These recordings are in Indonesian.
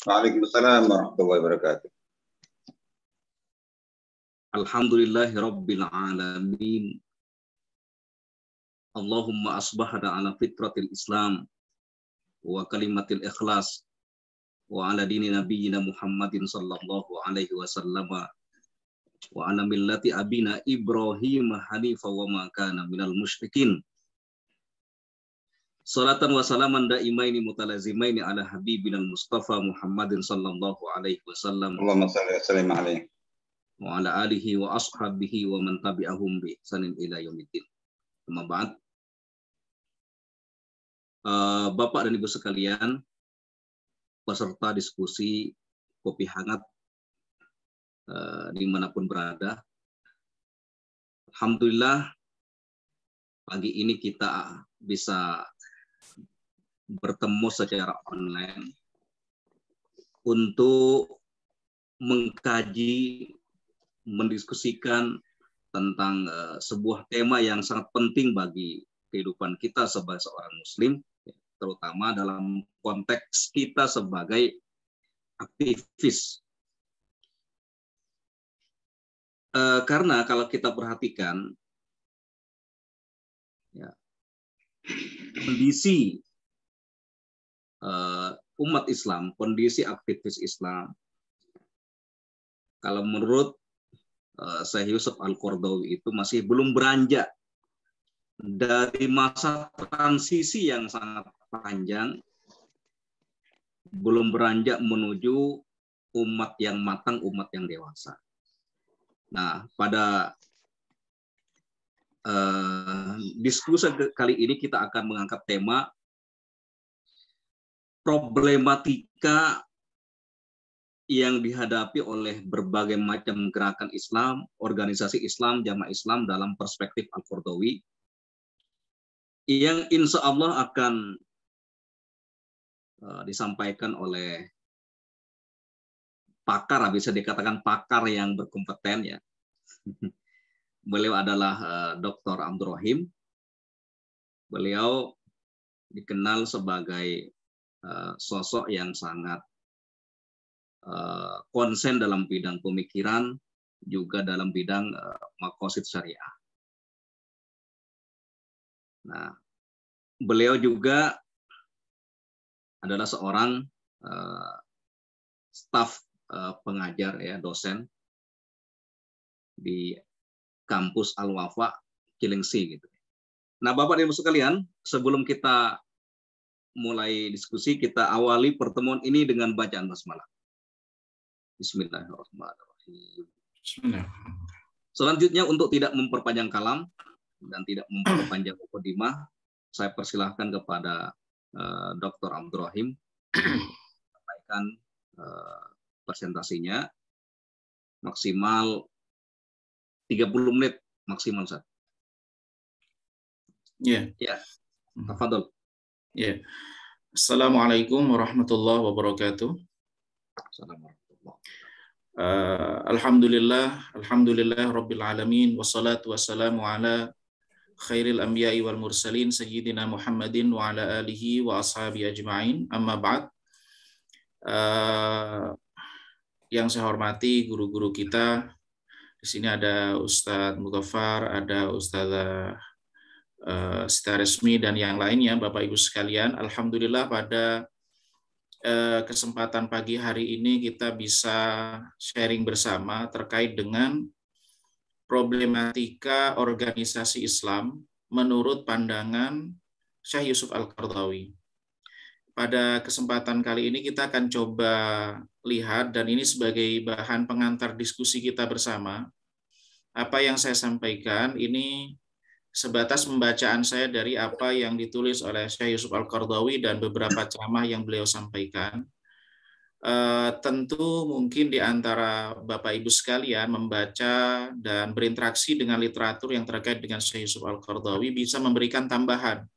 Waalaikumsalam warahmatullahi wabarakatuh. Alhamdulillahi rabbil alamin. Allahumma asbahna ala fitratil Islam wa kalimatil ikhlas wa ala dini nabiyyina Muhammadin sallallahu alaihi wasallam wa ala millati abina Ibrahim hanifa wa ma kana minal musyrikin. Salatan wa salaman daimaini mutalazimaini ala habibina Mustafa Muhammadin sallallahu alaihi wasallam Allahumma shalli wa sallim alaihi wa ala alihi wa ashabihi wa man tabi'ahum bi ihsanin ila yaumiddin. Amma ba'd. Bapak dan Ibu sekalian, peserta diskusi kopi hangat dimanapun berada. Alhamdulillah pagi ini kita bisa bertemu secara online untuk mengkaji, mendiskusikan tentang sebuah tema yang sangat penting bagi kehidupan kita sebagai seorang Muslim, terutama dalam konteks kita sebagai aktivis. Karena kalau kita perhatikan ya, kondisi umat Islam, kondisi aktivis Islam, kalau menurut Syekh Yusuf Al-Qaradawi itu masih belum beranjak dari masa transisi yang sangat panjang, belum beranjak menuju umat yang matang, umat yang dewasa. Nah, pada diskusi kali ini kita akan mengangkat tema problematika yang dihadapi oleh berbagai macam gerakan Islam, organisasi Islam, jamaah Islam dalam perspektif Al-Qaradawi, yang insya Allah akan disampaikan oleh pakar, bisa dikatakan pakar yang berkompeten ya. Beliau adalah Dr. Abdur Rahim. Beliau dikenal sebagai sosok yang sangat konsen dalam bidang pemikiran, juga dalam bidang maqasid syariah. Nah, beliau juga adalah seorang staf pengajar ya, dosen di kampus Al-Wafa Cilengsi gitu. Nah, Bapak dan Ibu sekalian, sebelum kita mulai diskusi, kita awali pertemuan ini dengan bacaan basmalah. Bismillahirrahmanirrahim. Selanjutnya, untuk tidak memperpanjang kalam dan tidak memperpanjang mukadimah, saya persilahkan kepada Dr. Abdur Rahim sampaikan presentasinya, maksimal 30 menit maksimal, Ustaz. Ya. Ya. Tafadhol. Ya. Assalamualaikum warahmatullahi wabarakatuh. Assalamualaikum. Alhamdulillah rabbil alamin, wassalatu wassalamu ala khairil anbiya'i wal mursalin sayyidina Muhammadin wa ala alihi wa ashabi ajma'in. Amma ba'd. Yang saya hormati guru-guru kita. Di sini ada Ustadz Mudhafar, ada Ustadzah Sita Resmi, dan yang lainnya, Bapak Ibu sekalian. Alhamdulillah pada kesempatan pagi hari ini kita bisa sharing bersama terkait dengan problematika organisasi Islam menurut pandangan Syekh Yusuf Al-Qaradawi. Pada kesempatan kali ini kita akan coba lihat, dan ini sebagai bahan pengantar diskusi kita bersama, apa yang saya sampaikan ini sebatas pembacaan saya dari apa yang ditulis oleh Syekh Yusuf Al-Qaradawi dan beberapa ceramah yang beliau sampaikan. Tentu mungkin di antara Bapak Ibu sekalian membaca dan berinteraksi dengan literatur yang terkait dengan Syekh Yusuf Al-Qaradawi bisa memberikan tambahan,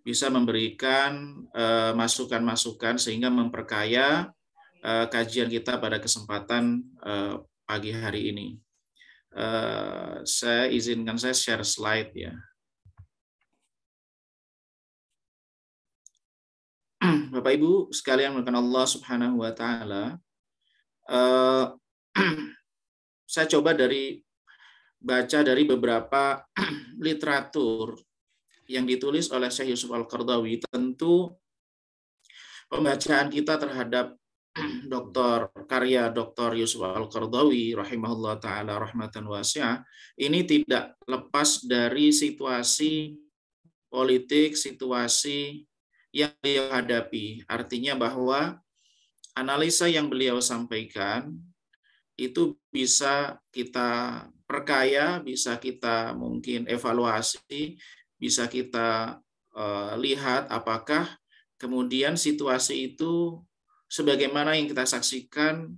bisa memberikan masukan-masukan sehingga memperkaya kajian kita pada kesempatan pagi hari ini. Saya izinkan saya share slide ya. Bapak Ibu sekalian melakukan Allah Subhanahu wa taala, saya coba baca dari beberapa literatur yang ditulis oleh Syekh Yusuf Al-Qardawi. Tentu pembacaan kita terhadap karya Dr. Yusuf Al-Qardawi rahimahullah taala rahmatan wasi'ah ini tidak lepas dari situasi politik, situasi yang beliau hadapi. Artinya bahwa analisa yang beliau sampaikan itu bisa kita perkaya, bisa kita mungkin evaluasi, bisa kita lihat apakah kemudian situasi itu sebagaimana yang kita saksikan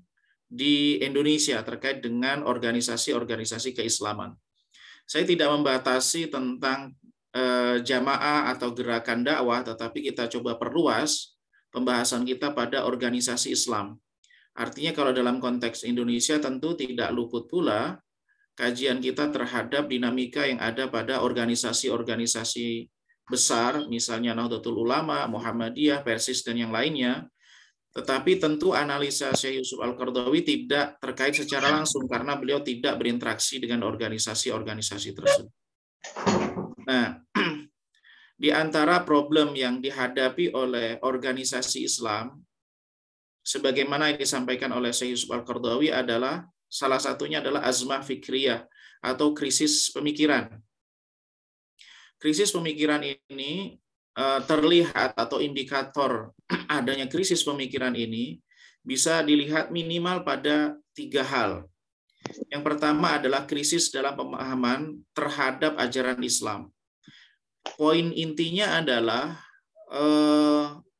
di Indonesia terkait dengan organisasi-organisasi keislaman. Saya tidak membatasi tentang jamaah atau gerakan dakwah, tetapi kita coba perluas pembahasan kita pada organisasi Islam. Artinya kalau dalam konteks Indonesia tentu tidak luput pula kajian kita terhadap dinamika yang ada pada organisasi-organisasi besar, misalnya Nahdlatul Ulama, Muhammadiyah, Persis, dan yang lainnya. Tetapi tentu analisa Syekh Yusuf Al-Qardawi tidak terkait secara langsung karena beliau tidak berinteraksi dengan organisasi-organisasi tersebut. Nah, di antara problem yang dihadapi oleh organisasi Islam, sebagaimana yang disampaikan oleh Syekh Yusuf Al-Qardawi adalah, salah satunya adalah azmah fikriyah atau krisis pemikiran. Krisis pemikiran ini terlihat atau indikator adanya krisis pemikiran ini bisa dilihat minimal pada 3 hal. Yang pertama adalah krisis dalam pemahaman terhadap ajaran Islam. Poin intinya adalah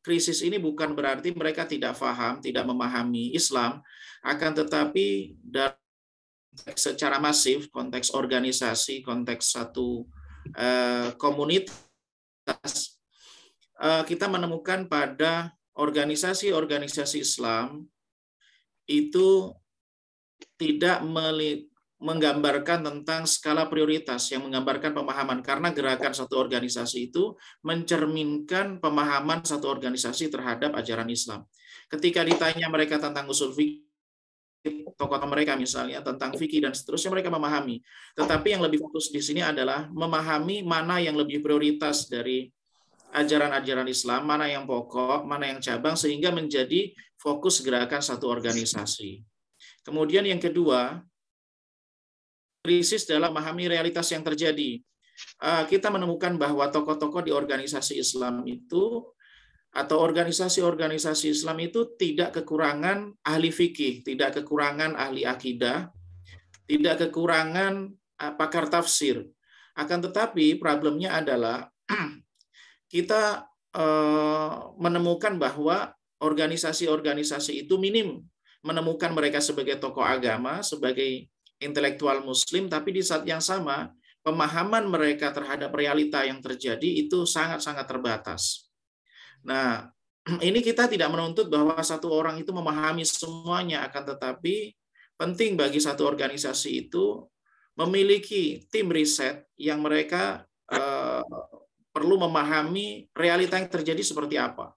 krisis ini bukan berarti mereka tidak paham, tidak memahami Islam, akan tetapi secara masif, konteks organisasi, konteks satu komunitas, kita menemukan pada organisasi-organisasi Islam itu tidak menggambarkan tentang skala prioritas yang menggambarkan pemahaman, karena gerakan satu organisasi itu mencerminkan pemahaman satu organisasi terhadap ajaran Islam. Ketika ditanya mereka tentang usul fikih, tokoh mereka misalnya tentang fikih dan seterusnya, mereka memahami. Tetapi yang lebih fokus di sini adalah memahami mana yang lebih prioritas dari ajaran-ajaran Islam, mana yang pokok, mana yang cabang, sehingga menjadi fokus gerakan satu organisasi. Kemudian yang kedua, krisis dalam memahami realitas yang terjadi. Kita menemukan bahwa tokoh-tokoh di organisasi Islam itu atau organisasi-organisasi Islam itu tidak kekurangan ahli fikih, tidak kekurangan ahli akidah, tidak kekurangan pakar tafsir. Akan tetapi problemnya adalah kita menemukan bahwa organisasi-organisasi itu minim menemukan mereka sebagai tokoh agama, sebagai intelektual muslim, tapi di saat yang sama pemahaman mereka terhadap realita yang terjadi itu sangat-sangat terbatas. Nah, ini kita tidak menuntut bahwa satu orang itu memahami semuanya, akan tetapi penting bagi satu organisasi itu memiliki tim riset yang mereka perlu memahami realita yang terjadi seperti apa.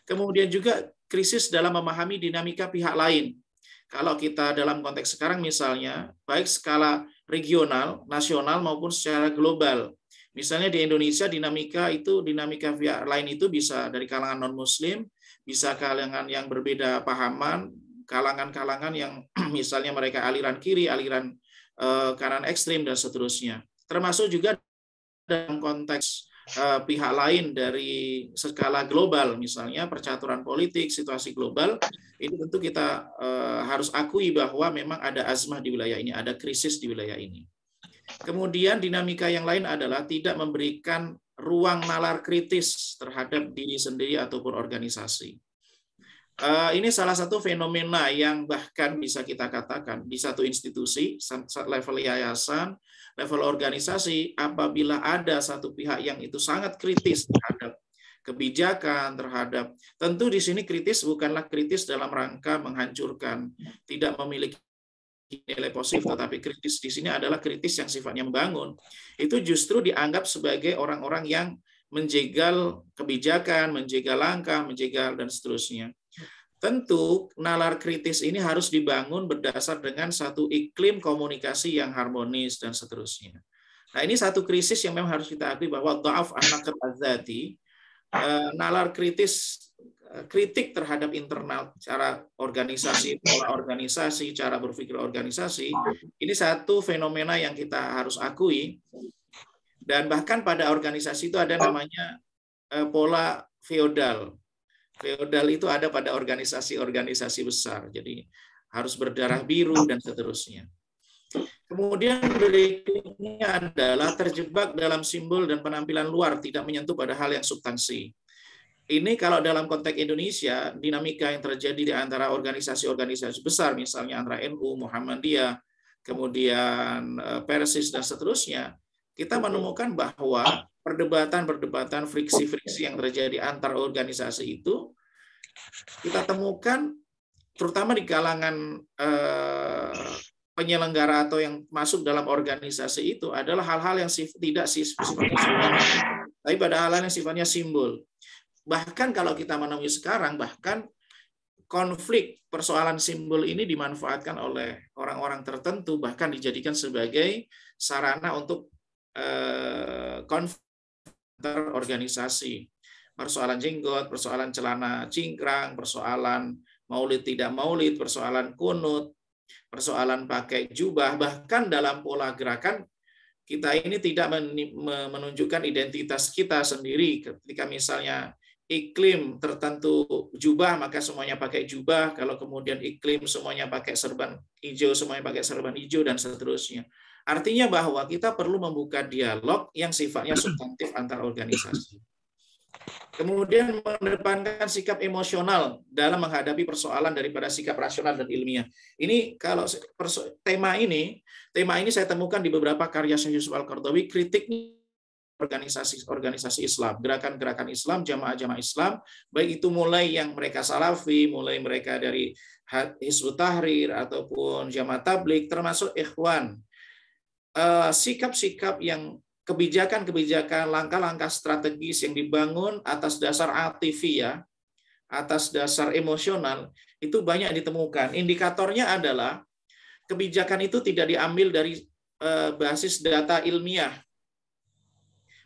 Kemudian juga krisis dalam memahami dinamika pihak lain. Kalau kita dalam konteks sekarang misalnya, baik skala regional, nasional maupun secara global. Misalnya di Indonesia dinamika pihak lain itu bisa dari kalangan non-muslim, bisa kalangan yang berbeda pahaman, kalangan-kalangan yang misalnya mereka aliran kiri, aliran kanan ekstrim dan seterusnya. Termasuk juga dalam konteks pihak lain dari skala global, misalnya percaturan politik, situasi global, ini tentu kita harus akui bahwa memang ada azmah di wilayah ini, ada krisis di wilayah ini. Kemudian dinamika yang lain adalah tidak memberikan ruang nalar kritis terhadap diri sendiri ataupun organisasi. Ini salah satu fenomena yang bahkan bisa kita katakan di satu institusi, level yayasan, level organisasi, apabila ada satu pihak yang itu sangat kritis terhadap kebijakan, terhadap, tentu di sini kritis bukanlah kritis dalam rangka menghancurkan, tidak memiliki nilai positif, tetapi kritis di sini adalah kritis yang sifatnya membangun. Itu justru dianggap sebagai orang-orang yang menjegal kebijakan, menjegal langkah, menjegal dan seterusnya. Tentu nalar kritis ini harus dibangun berdasar dengan satu iklim komunikasi yang harmonis dan seterusnya. Nah, ini satu krisis yang memang harus kita akui bahwa dha'af an-naqd az-zati, nalar kritis, kritik terhadap internal, cara organisasi, pola organisasi, cara berpikir organisasi, ini satu fenomena yang kita harus akui. Dan bahkan pada organisasi itu ada namanya pola feodal. Feodal itu ada pada organisasi-organisasi besar. Jadi harus berdarah biru dan seterusnya. Kemudian berikutnya adalah terjebak dalam simbol dan penampilan luar, tidak menyentuh pada hal yang substansi. Ini kalau dalam konteks Indonesia, dinamika yang terjadi di antara organisasi-organisasi besar, misalnya antara NU, Muhammadiyah, kemudian Persis, dan seterusnya, kita menemukan bahwa perdebatan-perdebatan, friksi-friksi yang terjadi antar organisasi itu kita temukan terutama di kalangan penyelenggara atau yang masuk dalam organisasi itu adalah hal-hal yang tidak sifatnya substantif, tapi pada hal-hal yang sifatnya simbol. Bahkan kalau kita menemui sekarang, bahkan konflik persoalan simbol ini dimanfaatkan oleh orang-orang tertentu, bahkan dijadikan sebagai sarana untuk konflik antar organisasi. Persoalan jenggot, persoalan celana cingkrang, persoalan maulid tidak maulid, persoalan kunut, persoalan pakai jubah, bahkan dalam pola gerakan kita ini tidak menunjukkan identitas kita sendiri. Ketika misalnya iklim tertentu jubah, maka semuanya pakai jubah. Kalau kemudian iklim semuanya pakai serban hijau, semuanya pakai serban hijau, dan seterusnya. Artinya bahwa kita perlu membuka dialog yang sifatnya substantif antar organisasi. Kemudian mengedepankan sikap emosional dalam menghadapi persoalan daripada sikap rasional dan ilmiah. Ini kalau tema ini saya temukan di beberapa karya Syekh Yusuf Al-Qaradawi, kritiknya organisasi Islam, gerakan-gerakan Islam, jamaah-jamaah Islam, baik itu mulai yang mereka salafi, mulai mereka dari Hizbut Tahrir ataupun jamaah tabligh, termasuk ikhwan. Sikap-sikap yang kebijakan-kebijakan, langkah-langkah strategis yang dibangun atas dasar atifi, atas dasar emosional, itu banyak ditemukan. Indikatornya adalah kebijakan itu tidak diambil dari basis data ilmiah,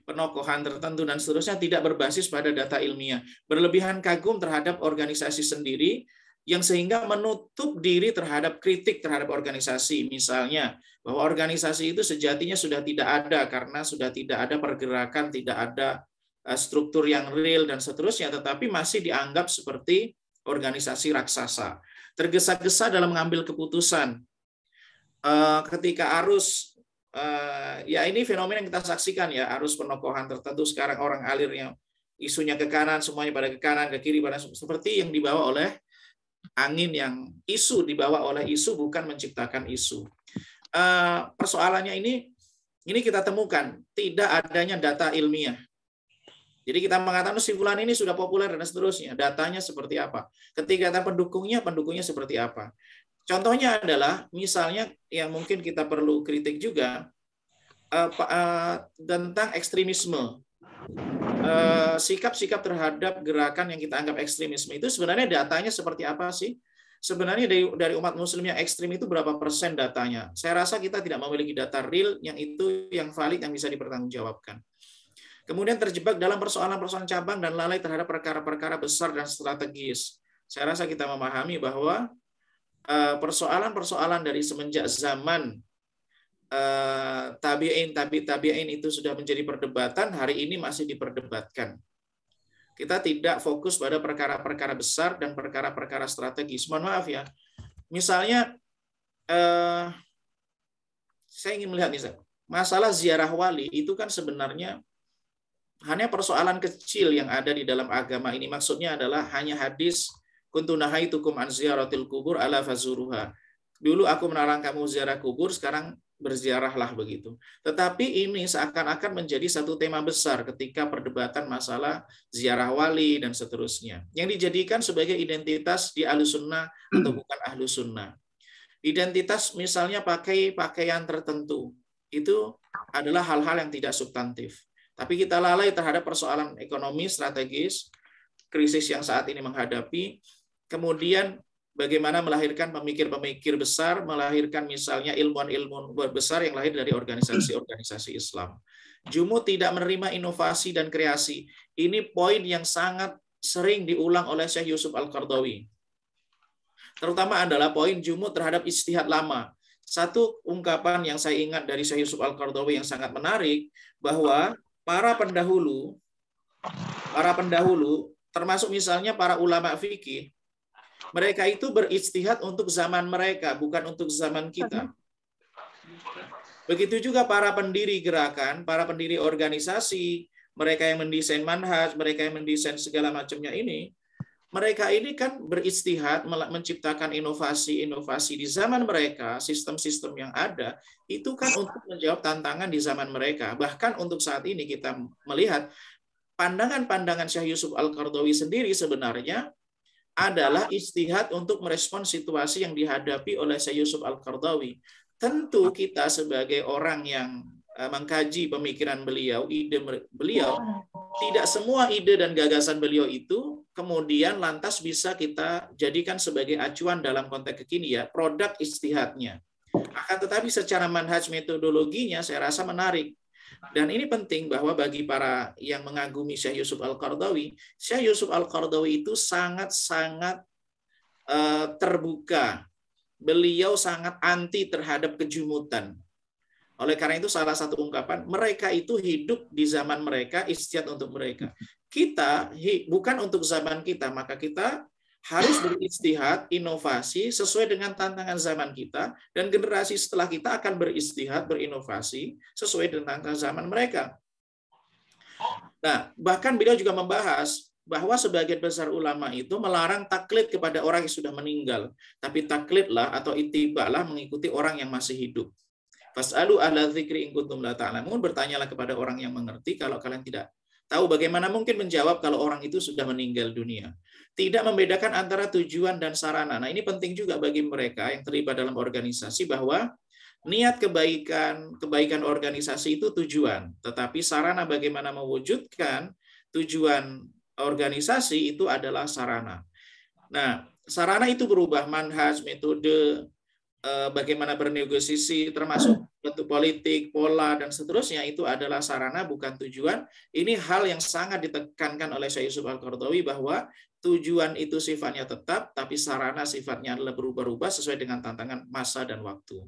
penokohan tertentu dan seterusnya, tidak berbasis pada data ilmiah. Berlebihan kagum terhadap organisasi sendiri, yang sehingga menutup diri terhadap kritik terhadap organisasi. Misalnya, bahwa organisasi itu sejatinya sudah tidak ada karena sudah tidak ada pergerakan, tidak ada struktur yang real dan seterusnya, tetapi masih dianggap seperti organisasi raksasa. Tergesa-gesa dalam mengambil keputusan. Ketika arus, ya ini fenomena yang kita saksikan ya, arus penokohan tertentu sekarang orang alirnya isunya ke kanan, semuanya pada ke kanan, ke kiri, pada seperti yang dibawa oleh angin, yang isu dibawa oleh isu, bukan menciptakan isu. Persoalannya ini kita temukan tidak adanya data ilmiah. Jadi kita mengatakan si fulan ini sudah populer dan seterusnya. Datanya seperti apa? Ketika pendukungnya seperti apa? Contohnya adalah misalnya yang mungkin kita perlu kritik juga tentang ekstremisme. Sikap-sikap terhadap gerakan yang kita anggap ekstremisme itu sebenarnya datanya seperti apa sih? Sebenarnya dari umat muslim yang ekstrim itu berapa persen datanya? Saya rasa kita tidak memiliki data real yang valid yang bisa dipertanggungjawabkan. Kemudian terjebak dalam persoalan-persoalan cabang dan lalai terhadap perkara-perkara besar dan strategis. Saya rasa kita memahami bahwa persoalan-persoalan dari semenjak zaman tabi'in itu sudah menjadi perdebatan, hari ini masih diperdebatkan. Kita tidak fokus pada perkara-perkara besar dan perkara-perkara strategis. Mohon maaf ya. Misalnya saya ingin melihat masalah ziarah wali itu kan sebenarnya hanya persoalan kecil yang ada di dalam agama ini. Maksudnya adalah hanya hadis kuntu nahaitukum an ziyaratil kubur ala fazuruha. Dulu aku melarang kamu ziarah kubur, sekarang berziarahlah begitu. Tetapi ini seakan-akan menjadi satu tema besar ketika perdebatan masalah ziarah wali dan seterusnya. Yang dijadikan sebagai identitas di Ahlus Sunnah atau bukan Ahlus Sunnah. Identitas misalnya pakai pakaian tertentu. Itu adalah hal-hal yang tidak substantif. Tapi kita lalai terhadap persoalan ekonomi strategis, krisis yang saat ini menghadapi, kemudian bagaimana melahirkan pemikir-pemikir besar, melahirkan misalnya ilmuwan-ilmuwan besar yang lahir dari organisasi-organisasi Islam. Jumud tidak menerima inovasi dan kreasi. Ini poin yang sangat sering diulang oleh Syekh Yusuf Al-Qardawi. Terutama adalah poin jumud terhadap ijtihad lama. Satu ungkapan yang saya ingat dari Syekh Yusuf Al-Qardawi yang sangat menarik, bahwa para pendahulu, termasuk misalnya para ulama fikih, mereka itu berijtihad untuk zaman mereka, bukan untuk zaman kita. Begitu juga para pendiri gerakan, para pendiri organisasi, mereka yang mendesain manhaj, mereka yang mendesain segala macamnya ini, mereka ini kan berijtihad menciptakan inovasi-inovasi di zaman mereka, sistem-sistem yang ada, itu kan untuk menjawab tantangan di zaman mereka. Bahkan untuk saat ini kita melihat pandangan-pandangan Syekh Yusuf Al-Qardawi sendiri sebenarnya adalah ijtihad untuk merespon situasi yang dihadapi oleh Syekh Yusuf Al-Qardawi. Tentu kita sebagai orang yang mengkaji pemikiran beliau, ide beliau, tidak semua ide dan gagasan beliau itu kemudian lantas bisa kita jadikan sebagai acuan dalam konteks kekinian, produk ijtihadnya. Akan tetapi secara manhaj metodologinya saya rasa menarik. Dan ini penting bahwa bagi para yang mengagumi Syekh Yusuf Al-Qardawi, Syekh Yusuf Al-Qardawi itu sangat-sangat terbuka. Beliau sangat anti terhadap kejumutan. Oleh karena itu salah satu ungkapan, mereka itu hidup di zaman mereka, ijtihad untuk mereka. Kita bukan untuk zaman kita, maka kita harus berijtihad, inovasi sesuai dengan tantangan zaman kita, dan generasi setelah kita akan berijtihad, berinovasi sesuai dengan tantangan zaman mereka. Nah, bahkan beliau juga membahas bahwa sebagian besar ulama itu melarang taklid kepada orang yang sudah meninggal, tapi taklidlah atau ittibalah mengikuti orang yang masih hidup. Fas'alu ahla dzikri in kuntum la ta'lamun, bertanyalah kepada orang yang mengerti kalau kalian tidak tahu. Bagaimana mungkin menjawab kalau orang itu sudah meninggal dunia? Tidak membedakan antara tujuan dan sarana. Nah, ini penting juga bagi mereka yang terlibat dalam organisasi bahwa niat kebaikan organisasi itu tujuan, tetapi sarana bagaimana mewujudkan tujuan organisasi itu adalah sarana. Nah, sarana itu berubah, manhaj, metode, bagaimana bernegosiasi, termasuk bentuk politik, pola, dan seterusnya, itu adalah sarana, bukan tujuan. Ini hal yang sangat ditekankan oleh Syekh Yusuf Al-Qardawi bahwa tujuan itu sifatnya tetap, tapi sarana sifatnya adalah berubah-ubah sesuai dengan tantangan masa dan waktu.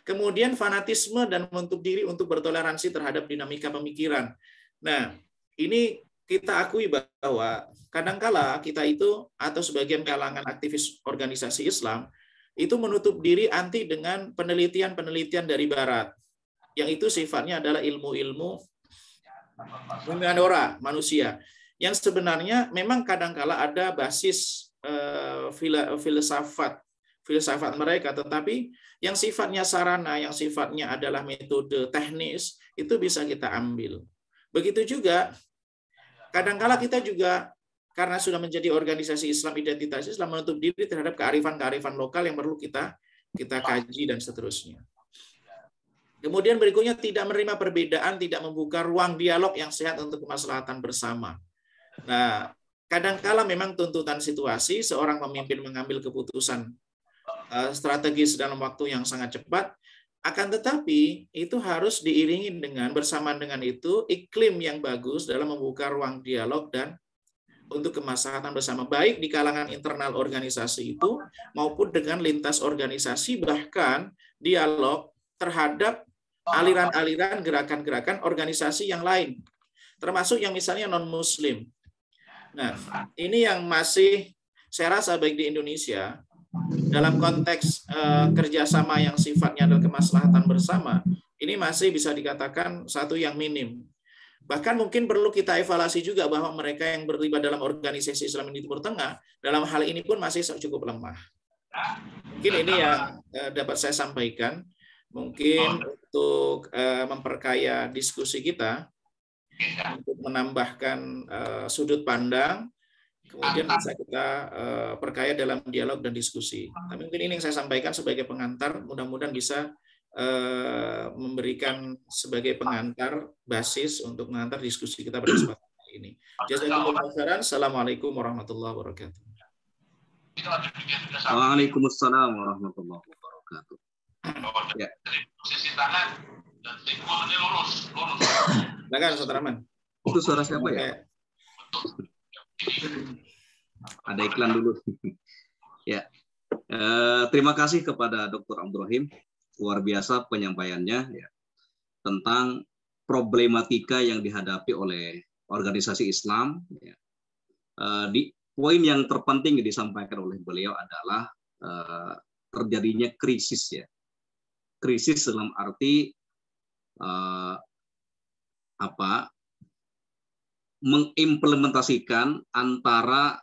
Kemudian fanatisme dan menutup diri untuk bertoleransi terhadap dinamika pemikiran. Nah, ini kita akui bahwa kadangkala kita itu, atau sebagian kalangan aktivis organisasi Islam, itu menutup diri anti dengan penelitian-penelitian dari Barat, yang itu sifatnya adalah ilmu-ilmu humaniora manusia, yang sebenarnya memang kadangkala ada basis filsafat mereka, tetapi yang sifatnya sarana, yang sifatnya adalah metode teknis, itu bisa kita ambil. Begitu juga kadangkala kita juga, karena sudah menjadi organisasi Islam, identitas Islam, menutup diri terhadap kearifan-kearifan lokal yang perlu kita kaji dan seterusnya. Kemudian berikutnya, tidak menerima perbedaan, tidak membuka ruang dialog yang sehat untuk kemaslahatan bersama. Nah, kadangkala memang tuntutan situasi, seorang pemimpin mengambil keputusan strategis dalam waktu yang sangat cepat, akan tetapi itu harus diiringi dengan, bersamaan dengan itu, iklim yang bagus dalam membuka ruang dialog dan untuk kemaslahatan bersama, baik di kalangan internal organisasi itu maupun dengan lintas organisasi, bahkan dialog terhadap aliran-aliran, gerakan-gerakan organisasi yang lain, termasuk yang misalnya non-Muslim. Nah, ini yang masih saya rasa baik di Indonesia, dalam konteks kerjasama yang sifatnya adalah kemaslahatan bersama, ini masih bisa dikatakan satu yang minim. Bahkan mungkin perlu kita evaluasi juga bahwa mereka yang terlibat dalam organisasi Islam di Timur Tengah dalam hal ini pun masih cukup lemah. Mungkin ini yang dapat saya sampaikan. Mungkin untuk memperkaya diskusi kita, untuk menambahkan sudut pandang, kemudian bisa kita perkaya dalam dialog dan diskusi. Tapi mungkin ini yang saya sampaikan sebagai pengantar, mudah-mudahan bisa memberikan sebagai pengantar basis untuk mengantar diskusi kita pada kesempatan kali ini. Jazakumullah khairan. Assalamualaikum warahmatullahi wabarakatuh. Waalaikumsalam warahmatullahi wabarakatuh. Ya. Posisi tangan dan sikulnya lurus. Silakan Ustaz Rahman. Itu suara siapa ya? Ada iklan dulu. Ya. Terima kasih kepada Dr. Abdul Rahim, luar biasa penyampaiannya ya, tentang problematika yang dihadapi oleh organisasi Islam. Ya. Di poin yang terpenting yang disampaikan oleh beliau adalah terjadinya krisis ya, krisis dalam arti mengimplementasikan antara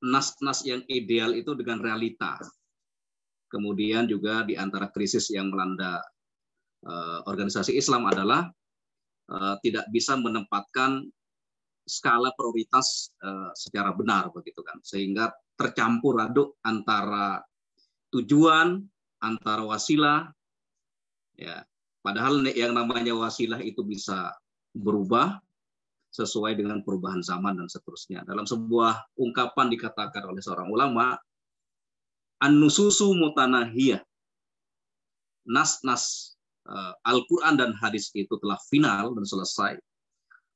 nas-nas yang ideal itu dengan realita. Kemudian juga di antara krisis yang melanda organisasi Islam adalah tidak bisa menempatkan skala prioritas secara benar begitu kan, sehingga tercampur aduk antara tujuan, antara wasilah ya. Padahal yang namanya wasilah itu bisa berubah sesuai dengan perubahan zaman dan seterusnya. Dalam sebuah ungkapan dikatakan oleh seorang ulama, an-nususu mutanahiyah. Nas-nas Al-Quran dan hadis itu telah final dan selesai.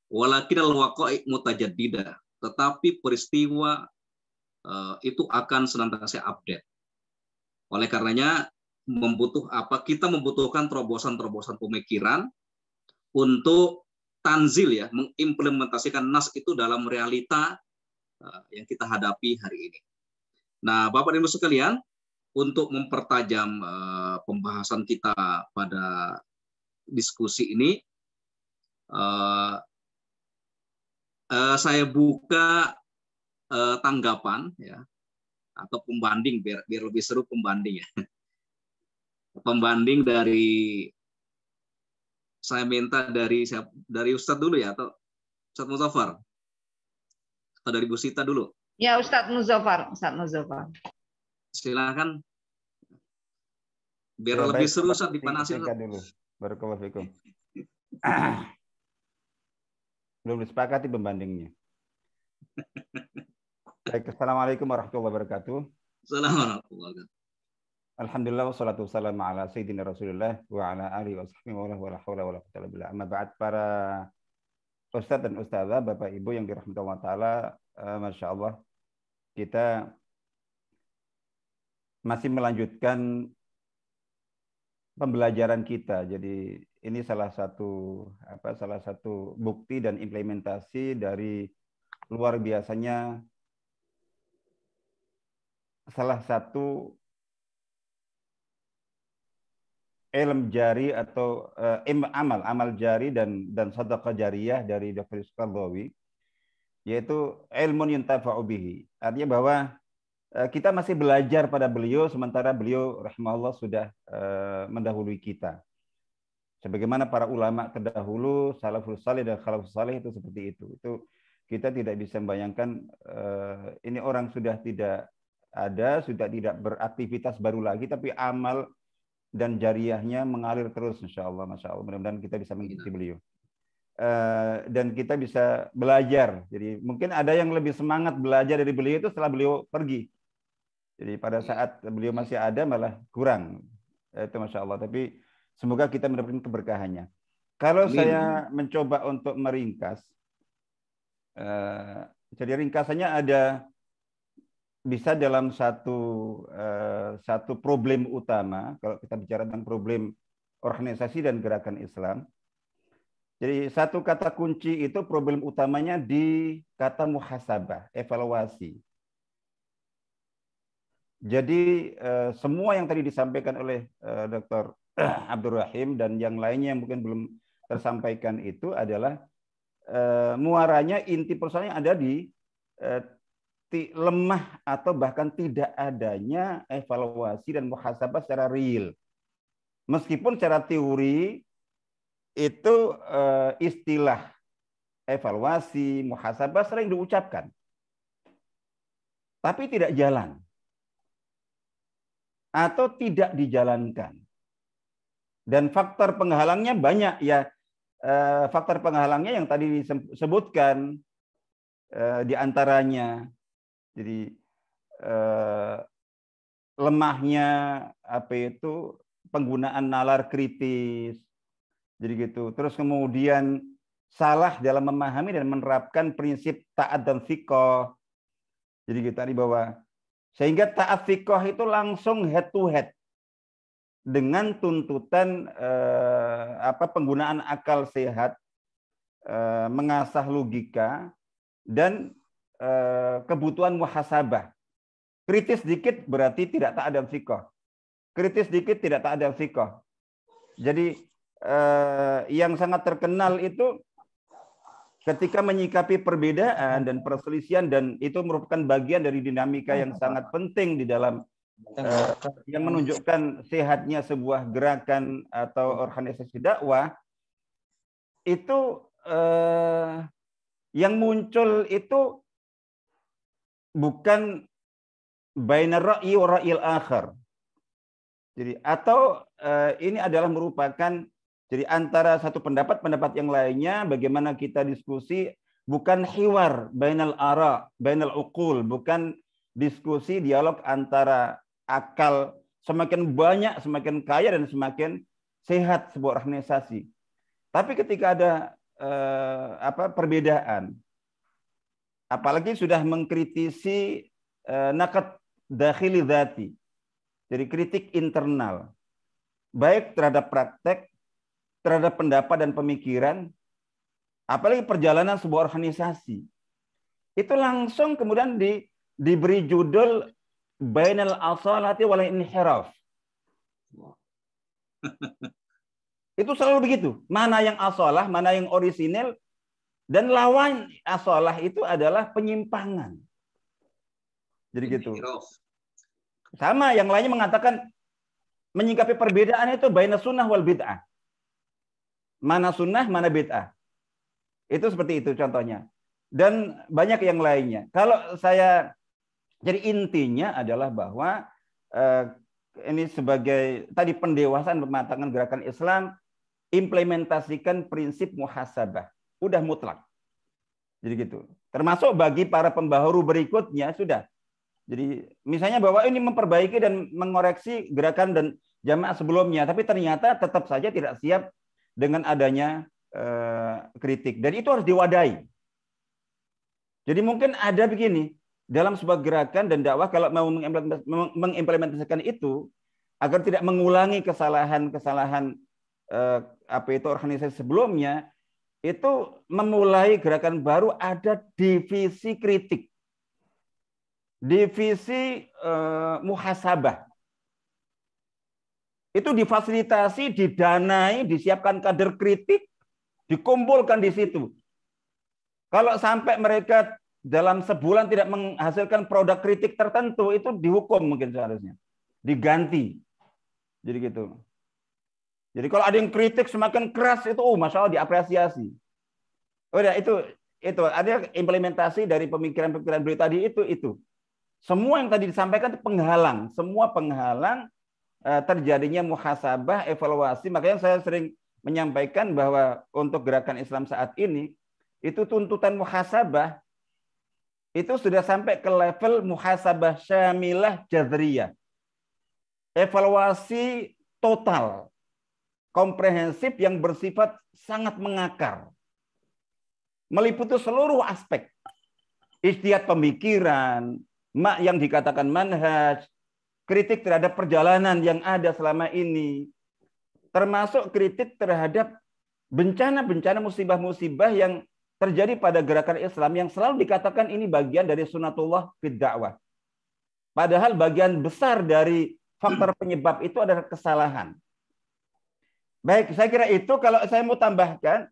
Walakinal waqa'i mutajaddidah, tetapi peristiwa itu akan senantiasa update. Oleh karenanya kita membutuhkan terobosan-terobosan pemikiran untuk tanzil ya, mengimplementasikan nas itu dalam realita yang kita hadapi hari ini. Nah, Bapak dan Ibu sekalian, untuk mempertajam pembahasan kita pada diskusi ini, saya buka tanggapan ya, atau pembanding biar lebih seru pembanding ya. Pembanding dari, saya minta dari Ustadz dulu ya, atau Ustadz Muzaffar, atau dari Bu Sita dulu. Ya, Ustadz Muzaffar. Silakan. Biar lebih seru Ustadz dipanasi. Dulu. Barakallahu fikum. Belum disepakati pembandingnya. Baik, assalamualaikum warahmatullahi wabarakatuh. Assalamualaikum warahmatullahi wabarakatuh. Alhamdulillah wassalatu wassalamu ala sayyidina Rasulillah wa ala alihi wa sahbihi wa la haula wa la quwwata illa billah. Amma ba'd, para ustadz dan ustadzah, Bapak Ibu yang dirahmati Allah taala, Masya Allah, kita masih melanjutkan pembelajaran kita. Jadi ini salah satu bukti dan implementasi dari luar biasanya salah satu ilm jari atau amal jari dan sedekah jariyah dari Dr. Yusuf Qaradawi, yaitu ilmun yuntafa'u bihi. Artinya bahwa kita masih belajar pada beliau, sementara beliau rahimahullah sudah mendahului kita. Sebagaimana para ulama terdahulu, salafus salih dan khalafus salih itu seperti itu. Itu kita tidak bisa membayangkan ini orang sudah tidak ada, sudah tidak beraktivitas baru lagi, tapi amal dan jariyahnya mengalir terus, Masya Allah. Mudah-mudahan kita bisa mengikuti beliau. Dan kita bisa belajar. Jadi mungkin ada yang lebih semangat belajar dari beliau itu setelah beliau pergi. Jadi pada saat beliau masih ada malah kurang. Itu Masya Allah. Tapi semoga kita mendapatkan keberkahannya. Kalau saya mencoba untuk meringkas, jadi ringkasannya ada bisa dalam satu problem utama. Kalau kita bicara tentang problem organisasi dan gerakan Islam, jadi satu kata kunci itu problem utamanya di kata muhasabah, evaluasi. Jadi semua yang tadi disampaikan oleh Dr. Abdul Rahim dan yang lainnya yang mungkin belum tersampaikan itu adalah muaranya, inti persoalannya ada di lemah atau bahkan tidak adanya evaluasi dan muhasabah secara real. Meskipun secara teori itu istilah evaluasi, muhasabah sering diucapkan, tapi tidak jalan atau tidak dijalankan. Dan faktor penghalangnya banyak ya. Faktor penghalangnya yang tadi disebutkan di antaranya. Jadi lemahnya penggunaan nalar kritis. Jadi gitu. Terus kemudian salah dalam memahami dan menerapkan prinsip taat dan fiqh. Jadi gitu tadi bahwa sehingga taat fiqh itu langsung head to head dengan tuntutan penggunaan akal sehat, mengasah logika dan kebutuhan muhasabah. Kritis dikit berarti tidak taat dan fiqh. Kritis dikit tidak taat dan fiqh. Jadi yang sangat terkenal itu ketika menyikapi perbedaan dan perselisihan, dan itu merupakan bagian dari dinamika yang sangat penting di dalam yang menunjukkan sehatnya sebuah gerakan atau organisasi dakwah, itu yang muncul itu bukan bainar ra'yi wa ra'yil akhar. Jadi atau ini adalah merupakan jadi antara satu pendapat yang lainnya, bagaimana kita diskusi, bukan hiwar bainal ara, bainal uqul, bukan diskusi dialog antara akal. Semakin banyak, semakin kaya dan semakin sehat sebuah organisasi. Tapi ketika ada perbedaan, apalagi sudah mengkritisi naqad dakhili dzati, jadi kritik internal, baik terhadap praktek, terhadap pendapat dan pemikiran, apalagi perjalanan sebuah organisasi, itu langsung kemudian diberi judul bainal asalati wal inhiraf. Itu selalu begitu. Mana yang asalah, mana yang orisinil, dan lawan asalah itu adalah penyimpangan. Jadi gitu. Sama yang lainnya mengatakan menyikapi perbedaan itu baina sunnah wal bid'ah. Mana sunnah, mana bid'ah. Itu seperti itu contohnya. Dan banyak yang lainnya. Kalau saya, jadi intinya adalah bahwa ini sebagai tadi pendewasaan pematangan gerakan Islam, implementasikan prinsip muhasabah. Udah mutlak. Jadi gitu. Termasuk bagi para pembaharu berikutnya sudah. Jadi misalnya bahwa ini memperbaiki dan mengoreksi gerakan dan jamaah sebelumnya, tapi ternyata tetap saja tidak siap dengan adanya kritik, dan itu harus diwadahi. Jadi mungkin ada begini, dalam sebuah gerakan dan dakwah kalau mau mengimplementasikan itu agar tidak mengulangi kesalahan-kesalahan organisasi sebelumnya, itu memulai gerakan baru ada divisi kritik, divisi muhasabah. Itu difasilitasi, didanai, disiapkan kader kritik, dikumpulkan di situ. Kalau sampai mereka dalam sebulan tidak menghasilkan produk kritik tertentu, itu dihukum mungkin seharusnya. Diganti. Jadi gitu. Jadi kalau ada yang kritik semakin keras, itu masya Allah diapresiasi. Udah, itu ada implementasi dari pemikiran-pemikiran beliau tadi itu. Semua yang tadi disampaikan itu penghalang. Semua penghalang terjadinya muhasabah, evaluasi. Makanya saya sering menyampaikan bahwa untuk gerakan Islam saat ini, itu tuntutan muhasabah itu sudah sampai ke level muhasabah syamilah jazriyah. Evaluasi total, komprehensif yang bersifat sangat mengakar. Meliputi seluruh aspek. Ijtihad pemikiran, yang dikatakan manhaj, kritik terhadap perjalanan yang ada selama ini, termasuk kritik terhadap bencana-bencana, musibah-musibah yang terjadi pada gerakan Islam yang selalu dikatakan ini bagian dari sunatullah fid da'wah. Padahal bagian besar dari faktor penyebab itu adalah kesalahan. Baik, saya kira itu. Kalau saya mau tambahkan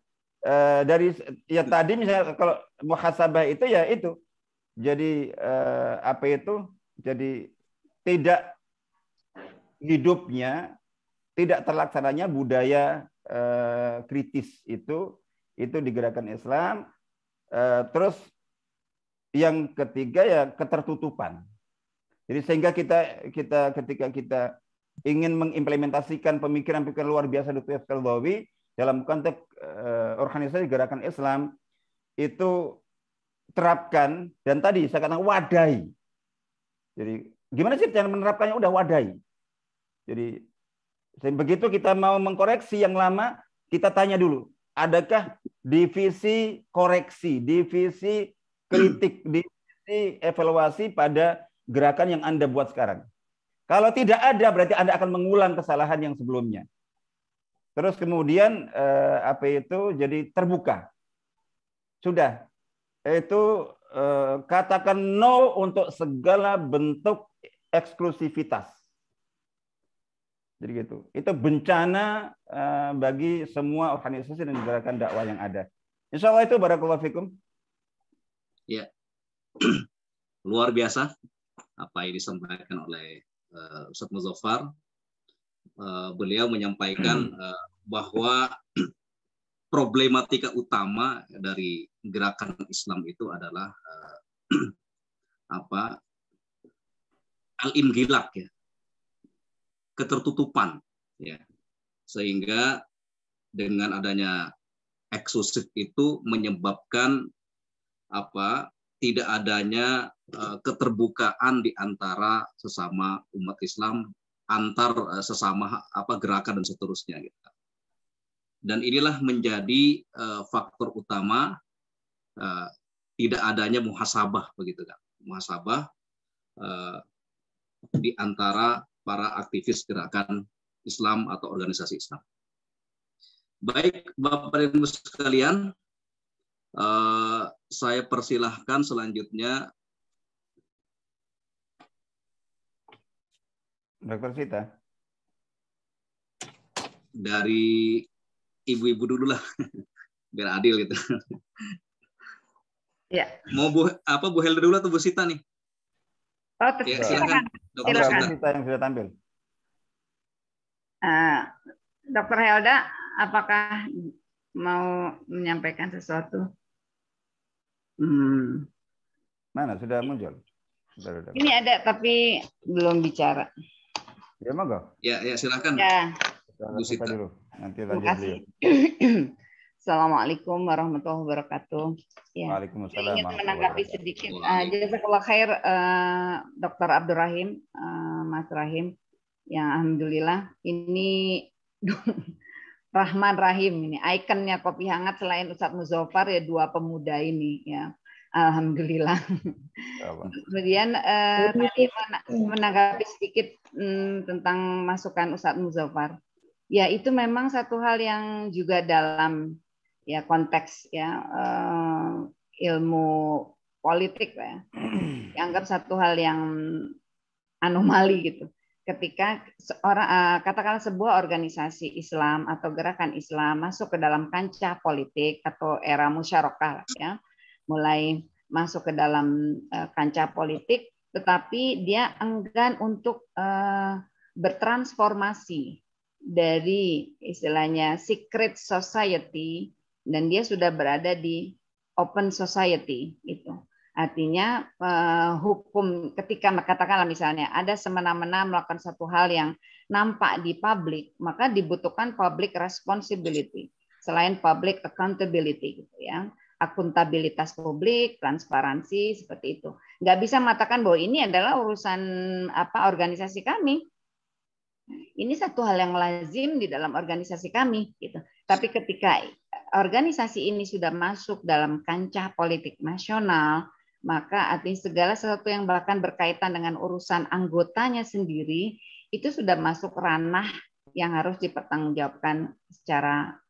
dari ya tadi misalnya kalau muhasabah itu ya itu. Jadi jadi tidak hidupnya, tidak terlaksananya budaya kritis itu di gerakan Islam. Terus yang ketiga ya ketertutupan. Jadi sehingga kita ketika kita ingin mengimplementasikan pemikiran-pemikiran luar biasa Dr. Al-Qaradawi dalam konteks organisasi gerakan Islam, itu terapkan, dan tadi saya katakan wadahi. Jadi gimana sih cara menerapkannya? Udah wadahi. Jadi begitu kita mau mengkoreksi yang lama, kita tanya dulu, adakah divisi koreksi, divisi kritik, divisi evaluasi pada gerakan yang Anda buat sekarang? Kalau tidak ada, berarti Anda akan mengulang kesalahan yang sebelumnya. Terus kemudian jadi terbuka. Sudah, itu katakan no untuk segala bentuk eksklusivitas. Jadi gitu. Itu bencana bagi semua organisasi dan gerakan dakwah yang ada. Insya Allah itu barakallahu fikum. Ya, luar biasa apa yang disampaikan oleh Ustaz Muzaffar. Beliau menyampaikan bahwa problematika utama dari gerakan Islam itu adalah al-inghilaq, ya, ketertutupan, ya, sehingga dengan adanya eksklusif itu menyebabkan tidak adanya keterbukaan di antara sesama umat Islam, antar sesama gerakan dan seterusnya, gitu. Dan inilah menjadi faktor utama tidak adanya muhasabah, begitu kan? Muhasabah di antara para aktivis gerakan Islam atau organisasi Islam. Baik, Bapak dan Ibu sekalian, saya persilahkan selanjutnya Dr. Sita. Dari ibu-ibu dulu lah, biar adil gitu. Ya. Mau Bu Helda dulu atau Bu Sita nih? Oh, Ya, silakan. Dr. Sita yang sudah tampil. Dr. Helda, apakah mau menyampaikan sesuatu? Mana sudah muncul? Sudah. Ini ada tapi belum bicara. Ya, monggo. Ya, silakan. Ya. Bu Sita dulu. Nanti Terima lanjut kasih. Assalamualaikum warahmatullahi wabarakatuh. Ya. Waalaikumsalam. Ingin menanggapi sedikit. Jazakallah khair, Dr. Abdul Rahim, Mas Rahim. Yang alhamdulillah ini Rahman Rahim ini ikonnya kopi hangat selain Ustadz Muzaffar ya dua pemuda ini ya. Alhamdulillah. Kemudian tadi menanggapi sedikit tentang masukan Ustadz Muzaffar. Ya itu memang satu hal yang juga dalam ya konteks ya ilmu politik ya. Dianggap satu hal yang anomali gitu. Ketika katakanlah sebuah organisasi Islam atau gerakan Islam masuk ke dalam kancah politik atau era musyarakah ya. Mulai masuk ke dalam kancah politik, tetapi dia enggan untuk bertransformasi dari istilahnya secret society dan dia sudah berada di open society gitu. Artinya hukum ketika katakanlah misalnya ada semena-mena melakukan satu hal yang nampak di publik, maka dibutuhkan public responsibility selain public accountability gitu ya. Akuntabilitas publik, transparansi seperti itu. Nggak bisa mengatakan bahwa ini adalah urusan organisasi kami. Ini satu hal yang lazim di dalam organisasi kami, gitu. Tapi ketika organisasi ini sudah masuk dalam kancah politik nasional, maka artinya segala sesuatu yang bahkan berkaitan dengan urusan anggotanya sendiri itu sudah masuk ranah yang harus dipertanggungjawabkan secara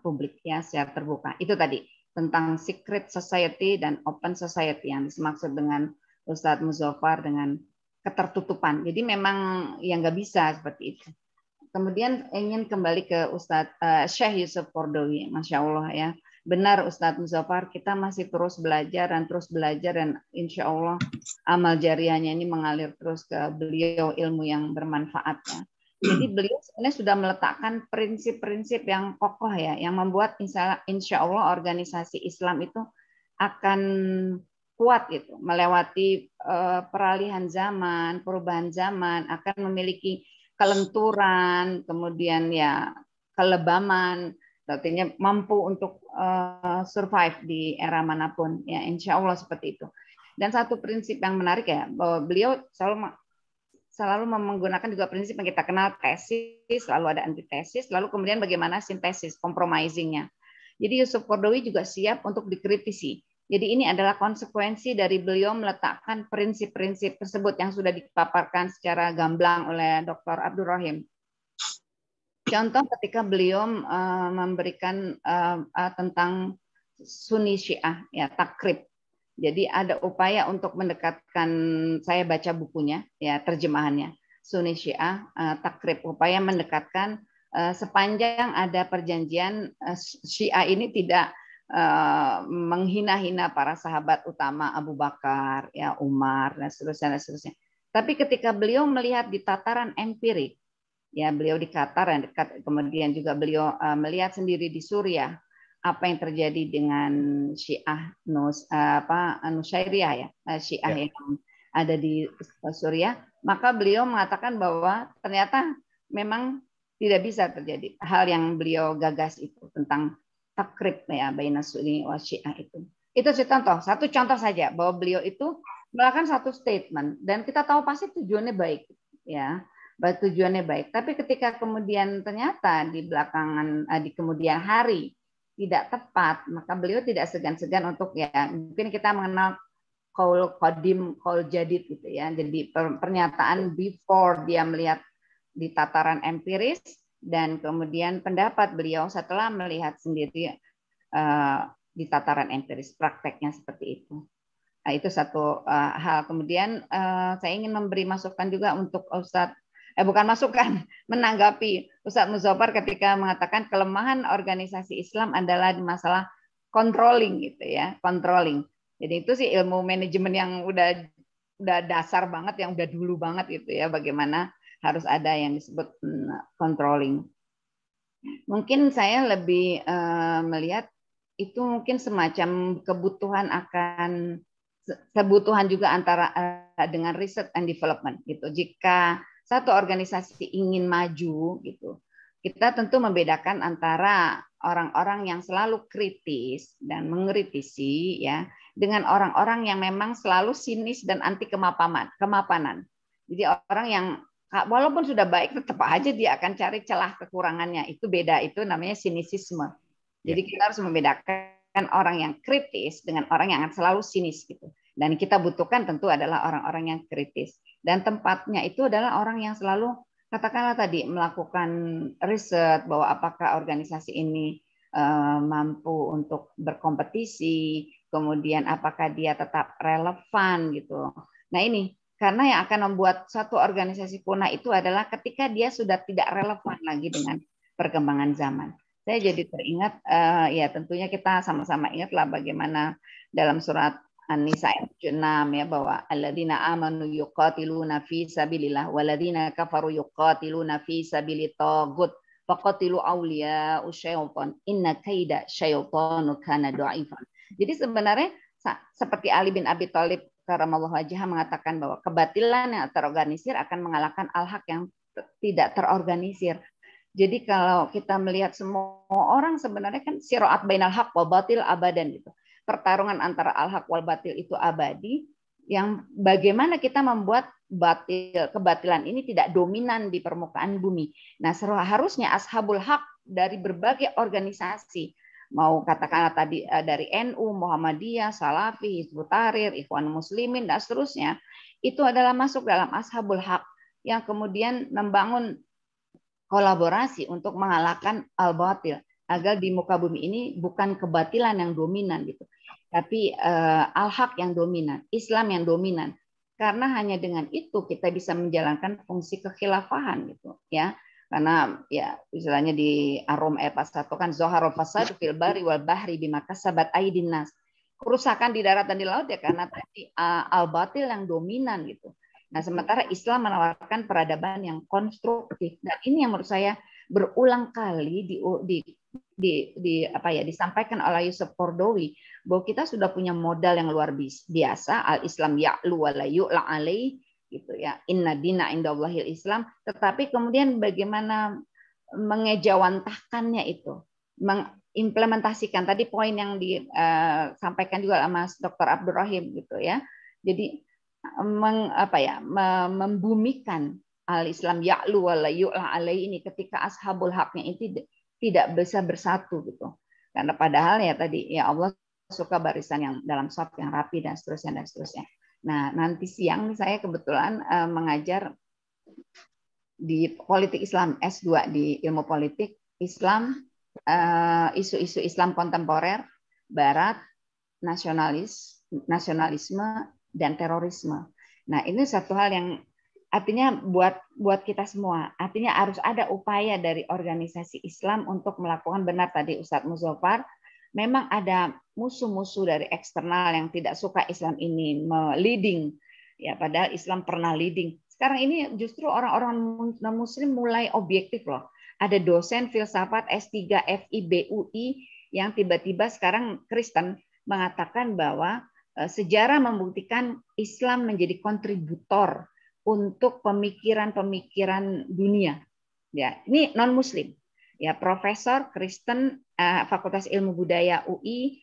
publik ya, secara terbuka. Itu tadi tentang secret society dan open society yang dimaksud dengan Ustadz Muzaffar dengan ketertutupan. Jadi memang yang nggak bisa seperti itu. Kemudian ingin kembali ke Ustadz Syekh Yusuf Qaradawi, Masya Allah ya. Benar Ustadz Muzaffar, kita masih terus belajar dan insya Allah amal jariahnya ini mengalir terus ke beliau ilmu yang bermanfaat ya. Jadi beliau sebenarnya sudah meletakkan prinsip-prinsip yang kokoh ya, yang membuat insya Allah organisasi Islam itu akan kuat itu, melewati peralihan zaman, perubahan zaman, akan memiliki kelenturan, kemudian ya kelebaman, artinya mampu untuk survive di era manapun, ya insya Allah seperti itu. Dan satu prinsip yang menarik ya, bahwa beliau selalu menggunakan juga prinsip yang kita kenal, tesis, lalu ada antitesis, lalu kemudian bagaimana sintesis, compromising-nya. Jadi Yusuf Qaradawi juga siap untuk dikritisi. Jadi ini adalah konsekuensi dari beliau meletakkan prinsip-prinsip tersebut yang sudah dipaparkan secara gamblang oleh Dr. Abdul Rahim. Contoh ketika beliau memberikan tentang Sunni Syiah, ya takrib. Jadi ada upaya untuk mendekatkan, saya baca bukunya, ya terjemahannya, Sunni Syiah, takrib, upaya mendekatkan sepanjang ada perjanjian Syiah ini tidak menghina-hina para sahabat utama Abu Bakar, ya Umar dan seterusnya, dan seterusnya. Tapi ketika beliau melihat di tataran empirik, ya beliau di Qatar dan kemudian juga beliau melihat sendiri di Suriah apa yang terjadi dengan Syiah Nusairyah, ya Syiah yang ada di Suriah, maka beliau mengatakan bahwa ternyata memang tidak bisa terjadi hal yang beliau gagas itu tentang takrib ya baina Sunni wa Syiah itu. Itu satu contoh saja bahwa beliau itu melakukan satu statement dan kita tahu pasti tujuannya baik, ya. Tujuannya baik. Tapi ketika kemudian ternyata di belakangan di kemudian hari tidak tepat, maka beliau tidak segan-segan untuk ya mungkin kita mengenal qaul qadim, qaul jadid gitu ya. Jadi pernyataan before dia melihat di tataran empiris dan kemudian pendapat beliau setelah melihat sendiri di tataran empiris, prakteknya seperti itu. Nah, itu satu hal. Kemudian saya ingin memberi masukan juga untuk Ustadz, bukan masukan, menanggapi Ustadz Muzaffar ketika mengatakan kelemahan organisasi Islam adalah di masalah controlling gitu ya, controlling. Jadi itu sih ilmu manajemen yang udah dasar banget, yang udah dulu banget gitu ya, bagaimana harus ada yang disebut controlling. Mungkin saya lebih melihat itu mungkin semacam kebutuhan juga antara dengan research and development gitu. Jika satu organisasi ingin maju gitu, kita tentu membedakan antara orang-orang yang selalu kritis dan mengkritisi ya dengan orang-orang yang memang selalu sinis dan anti kemapanan. Jadi orang yang walaupun sudah baik tetap aja dia akan cari celah kekurangannya. Itu beda, itu namanya sinisisme. Jadi kita harus membedakan orang yang kritis dengan orang yang selalu sinis gitu. Dan kita butuhkan tentu adalah orang-orang yang kritis. Dan tempatnya itu adalah orang yang selalu, katakanlah tadi, melakukan riset bahwa apakah organisasi ini mampu untuk berkompetisi, kemudian apakah dia tetap relevan gitu. Nah ini, karena yang akan membuat suatu organisasi punah itu adalah ketika dia sudah tidak relevan lagi dengan perkembangan zaman. Saya jadi teringat, ya tentunya kita sama-sama ingatlah bagaimana dalam surat An-Nisa ayat 6 ya, bahwa alladzina amanu yuqatiluna fi sabilillah walladzina kafaru yuqatiluna fi sabilit taghut faqatilu awliya usyaitan inna kaida syaitanu kana dhaifan. Jadi sebenarnya seperti Ali bin Abi Thalib karamallahu wajhah mengatakan bahwa kebatilan yang terorganisir akan mengalahkan al-haq yang tidak terorganisir. Jadi kalau kita melihat semua orang sebenarnya kan siroat bainal haq wa batil abadan gitu. Pertarungan antara al-haq wal batil itu abadi, yang bagaimana kita membuat kebatilan ini tidak dominan di permukaan bumi. Nah, harusnya ashabul haq dari berbagai organisasi, mau katakanlah tadi dari NU, Muhammadiyah, Salafi, Hizbut Tahrir, Ikhwan Muslimin dan seterusnya, itu adalah masuk dalam ashabul haq yang kemudian membangun kolaborasi untuk mengalahkan al-batil, agar di muka bumi ini bukan kebatilan yang dominan gitu, tapi al-haq yang dominan, Islam yang dominan. Karena hanya dengan itu kita bisa menjalankan fungsi kekhilafahan gitu ya. Karena ya istilahnya di Ar-Rum ayat 1 kan zaharul fasadu fil barri wal bahri bima kasabat aydin nas. Kerusakan di darat dan di laut ya karena tadi al-batil yang dominan gitu. Nah, sementara Islam menawarkan peradaban yang konstruktif. Dan ini yang menurut saya berulang kali disampaikan oleh Yusuf Qaradawi bahwa kita sudah punya modal yang luar biasa, al-Islam ya'lu wa la yu'la alaih, gitu ya, inna dina indallahil Islam, tetapi kemudian bagaimana mengejawantahkannya itu, mengimplementasikan tadi poin yang disampaikan juga sama Dr. Abdul Rahim gitu ya. Jadi membumikan al-Islam ya'lu wa la yu'la alaih ini ketika ashabul haknya itu tidak bisa bersatu gitu. Karena padahal ya tadi ya Allah suka barisan yang dalam shaf yang rapi dan seterusnya dan seterusnya. Nah, nanti siang saya kebetulan mengajar di politik Islam S2 di ilmu politik Islam, isu-isu Islam kontemporer, Barat, nasionalisme dan terorisme. Nah, ini satu hal yang artinya buat kita semua, artinya harus ada upaya dari organisasi Islam untuk melakukan, benar tadi Ustadz Muzaffar, memang ada musuh-musuh dari eksternal yang tidak suka Islam ini leading, ya padahal Islam pernah leading. Sekarang ini justru orang-orang non-Muslim mulai objektif loh. Ada dosen filsafat S3 FIB UI yang tiba-tiba sekarang Kristen mengatakan bahwa sejarah membuktikan Islam menjadi kontributor untuk pemikiran-pemikiran dunia. Ya, ini non-Muslim. Ya, Profesor Kristen Fakultas Ilmu Budaya UI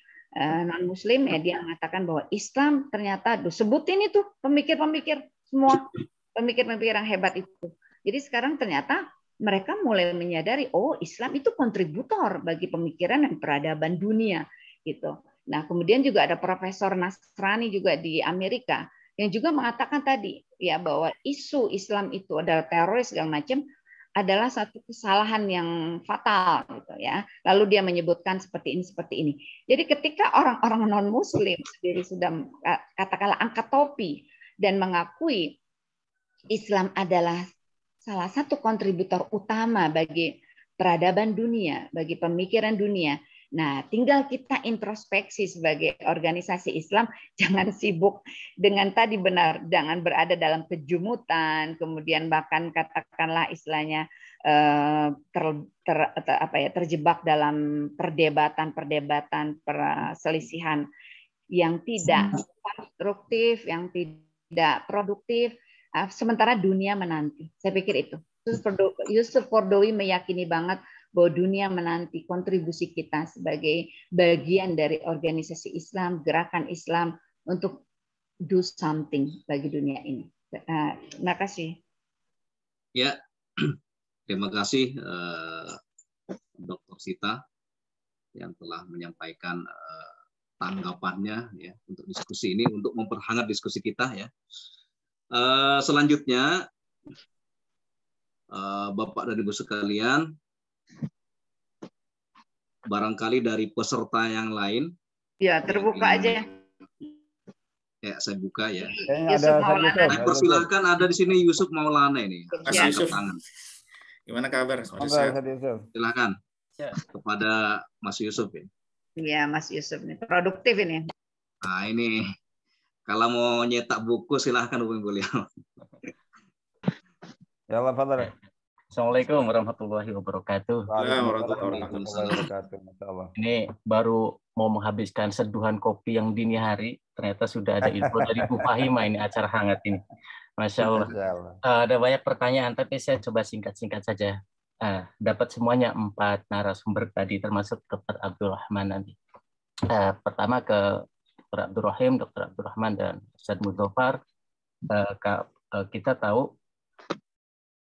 non-Muslim, ya dia mengatakan bahwa Islam ternyata sebutin itu pemikir-pemikir semua, pemikir-pemikir yang hebat itu. Jadi sekarang ternyata mereka mulai menyadari, oh Islam itu kontributor bagi pemikiran dan peradaban dunia gitu. Nah, kemudian juga ada Profesor Nasrani juga di Amerika yang juga mengatakan tadi ya bahwa isu Islam itu adalah teroris segala macam adalah satu kesalahan yang fatal gitu ya. Lalu dia menyebutkan seperti ini. Jadi ketika orang-orang non-Muslim sendiri sudah katakanlah angkat topi dan mengakui Islam adalah salah satu kontributor utama bagi peradaban dunia, bagi pemikiran dunia. Nah, tinggal kita introspeksi sebagai organisasi Islam, jangan sibuk dengan tadi benar, jangan berada dalam kejumutan, kemudian bahkan katakanlah istilahnya terjebak dalam perdebatan, perselisihan yang tidak konstruktif, yang tidak produktif, sementara dunia menanti. Saya pikir itu. Yusuf Qaradawi meyakini banget bahwa dunia menanti kontribusi kita sebagai bagian dari organisasi Islam, gerakan Islam untuk do something bagi dunia ini. Terima kasih. Ya, terima kasih Dr. Sita yang telah menyampaikan tanggapannya ya untuk diskusi ini, untuk memperhangat diskusi kita ya. Selanjutnya Bapak dan Ibu sekalian, barangkali dari peserta yang lain. Ya, terbuka aja. Ya, saya buka ya. Yusuf Maulana. Saya persilahkan, ada di sini Yusuf Maulana ini. Mas Ya. Yusuf. Gimana kabar? Silakan kepada Mas Yusuf ini. Iya, Mas Yusuf ini produktif ini. Nah, ini kalau mau nyetak buku silahkan hubungi beliau. Ya Allah, Fadhil. Assalamualaikum warahmatullahi wabarakatuh. Waalaikumsalam warahmatullahi wabarakatuh. Masya Allah. Ini baru mau menghabiskan seduhan kopi yang dini hari, ternyata sudah ada info dari Bu Fahima, ini acara hangat ini. Masya Allah. Ada banyak pertanyaan, tapi saya coba singkat-singkat saja. Dapat semuanya 4 narasumber tadi, termasuk Dr. Abdul Rahman nanti. Pertama ke Dr. Abdul Rahim, Dr. Abdul Rahman, dan Ustadz Muzaffar. Kita tahu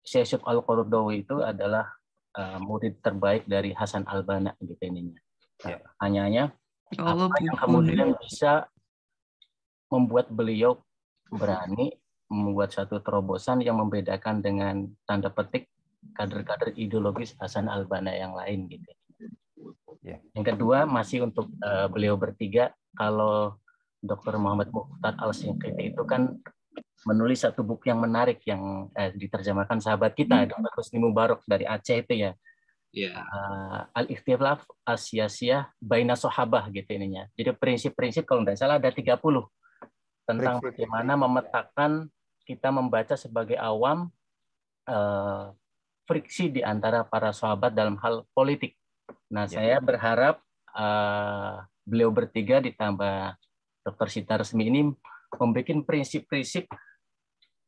Syekh Yusuf Al-Qaradawi itu adalah murid terbaik dari Hasan Al-Banna gitu ininya. Pertanyaannya, apa yang kemudian bisa membuat beliau berani membuat satu terobosan yang membedakan dengan tanda petik kader-kader ideologis Hasan Al-Banna yang lain gitu. Yang kedua masih untuk beliau bertiga, kalau Dr. Muhammad Mukhtar Al-Shinqiti itu kan menulis satu buku yang menarik yang diterjemahkan sahabat kita Dr. Husni Mubarak dari Aceh itu ya. Al-Ikhtilaf As-Siyasiyah Baina Sahabah gitu ininya. Jadi prinsip-prinsip kalau tidak salah ada 30 tentang bagaimana memetakan kita membaca sebagai awam friksi di antara para sahabat dalam hal politik. Nah, saya berharap beliau bertiga ditambah Dr. Sita Resmi ini membuat prinsip-prinsip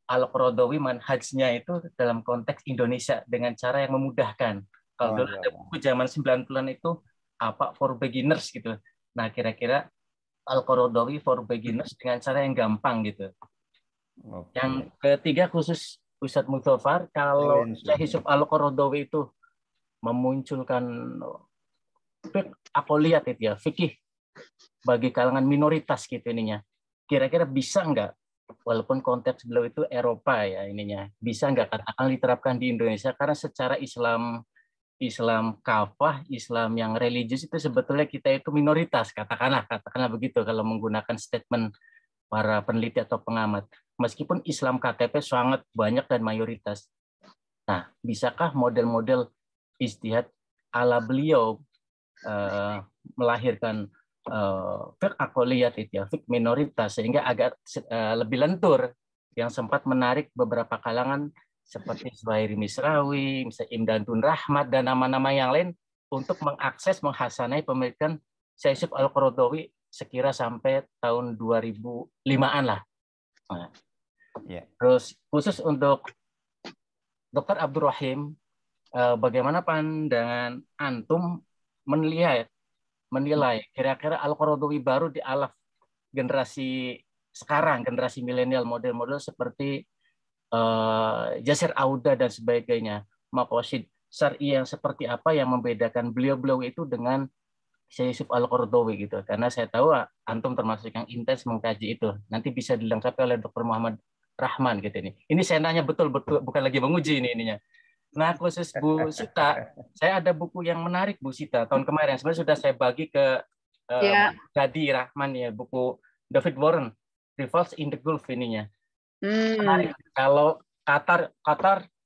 Al-Qaradawi manhajnya itu dalam konteks Indonesia dengan cara yang memudahkan. Kalau dulu ada buku zaman 90-an itu apa for beginners gitu. Nah, kira-kira Al-Qaradawi for beginners dengan cara yang gampang gitu. Yang ketiga khusus Ustadz Mudzafar, kalau Syekh Yusuf Al-Qaradawi itu memunculkan akoliyat itu ya, fikih bagi kalangan minoritas gitu ininya. Kira-kira bisa nggak, walaupun konteks beliau itu Eropa ya ininya, bisa nggak katakan diterapkan di Indonesia, karena secara Islam kafah, Islam yang religius itu sebetulnya kita itu minoritas, katakanlah begitu kalau menggunakan statement para peneliti atau pengamat. Meskipun Islam KTP sangat banyak dan mayoritas. Nah, bisakah model-model ijtihad ala beliau melahirkan fiqh aqliyat itu ya, fiqh minoritas, sehingga agak lebih lentur, yang sempat menarik beberapa kalangan seperti Zuhairi Misrawi, misalnya Imdadun Rahmat, dan nama-nama yang lain untuk mengakses, menghasanai pemilikan Syekh Yusuf Al-Qaradawi sekira sampai tahun 2005-an lah. Nah, terus khusus untuk Dr. Abdul Rahim, bagaimana pandangan antum menilai kira-kira Al-Qaradawi baru di alaf generasi sekarang, generasi milenial, model-model seperti Jasir Auda dan sebagainya, maqasid syar'i yang seperti apa yang membedakan beliau-beliau itu dengan Syekh Yusuf Al-Qaradawi gitu. Karena saya tahu antum termasuk yang intens mengkaji itu. Nanti bisa dilengkapi oleh Dr. Muhammad Rahman gitu ini. Ini saya nanya betul-betul, bukan lagi menguji ininya. Nah, khusus Bu Sita, saya ada buku yang menarik Bu Sita tahun kemarin. Sebenarnya sudah saya bagi ke Gadi Rahman ya, buku David Warren, Revolts in the Gulf ininya. Menarik. Kalau Qatar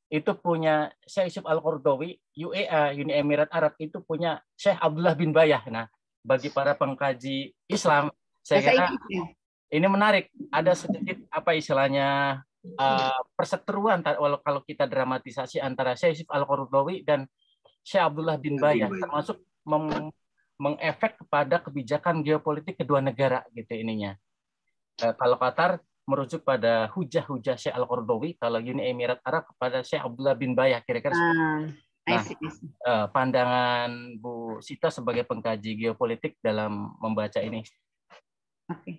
itu punya Syekh Yusuf Al-Qaradawi, UEA, Uni Emirat Arab itu punya Syekh Abdullah bin Bayah. Nah, bagi para pengkaji Islam, saya kira ini menarik. Ada sedikit apa istilahnya perseteruan kalau kita dramatisasi antara Syekh Yusuf Al-Qaradawi dan Syekh Abdullah bin Bayah, termasuk mengefek kepada kebijakan geopolitik kedua negara gitu ininya. Kalau Qatar merujuk pada hujah-hujah Syekh Al-Qaradawi, kalau Uni Emirat Arab kepada Syekh Abdullah bin Bayah, kira-kira seperti itu. Nah, pandangan Bu Sita sebagai pengkaji geopolitik dalam membaca ini.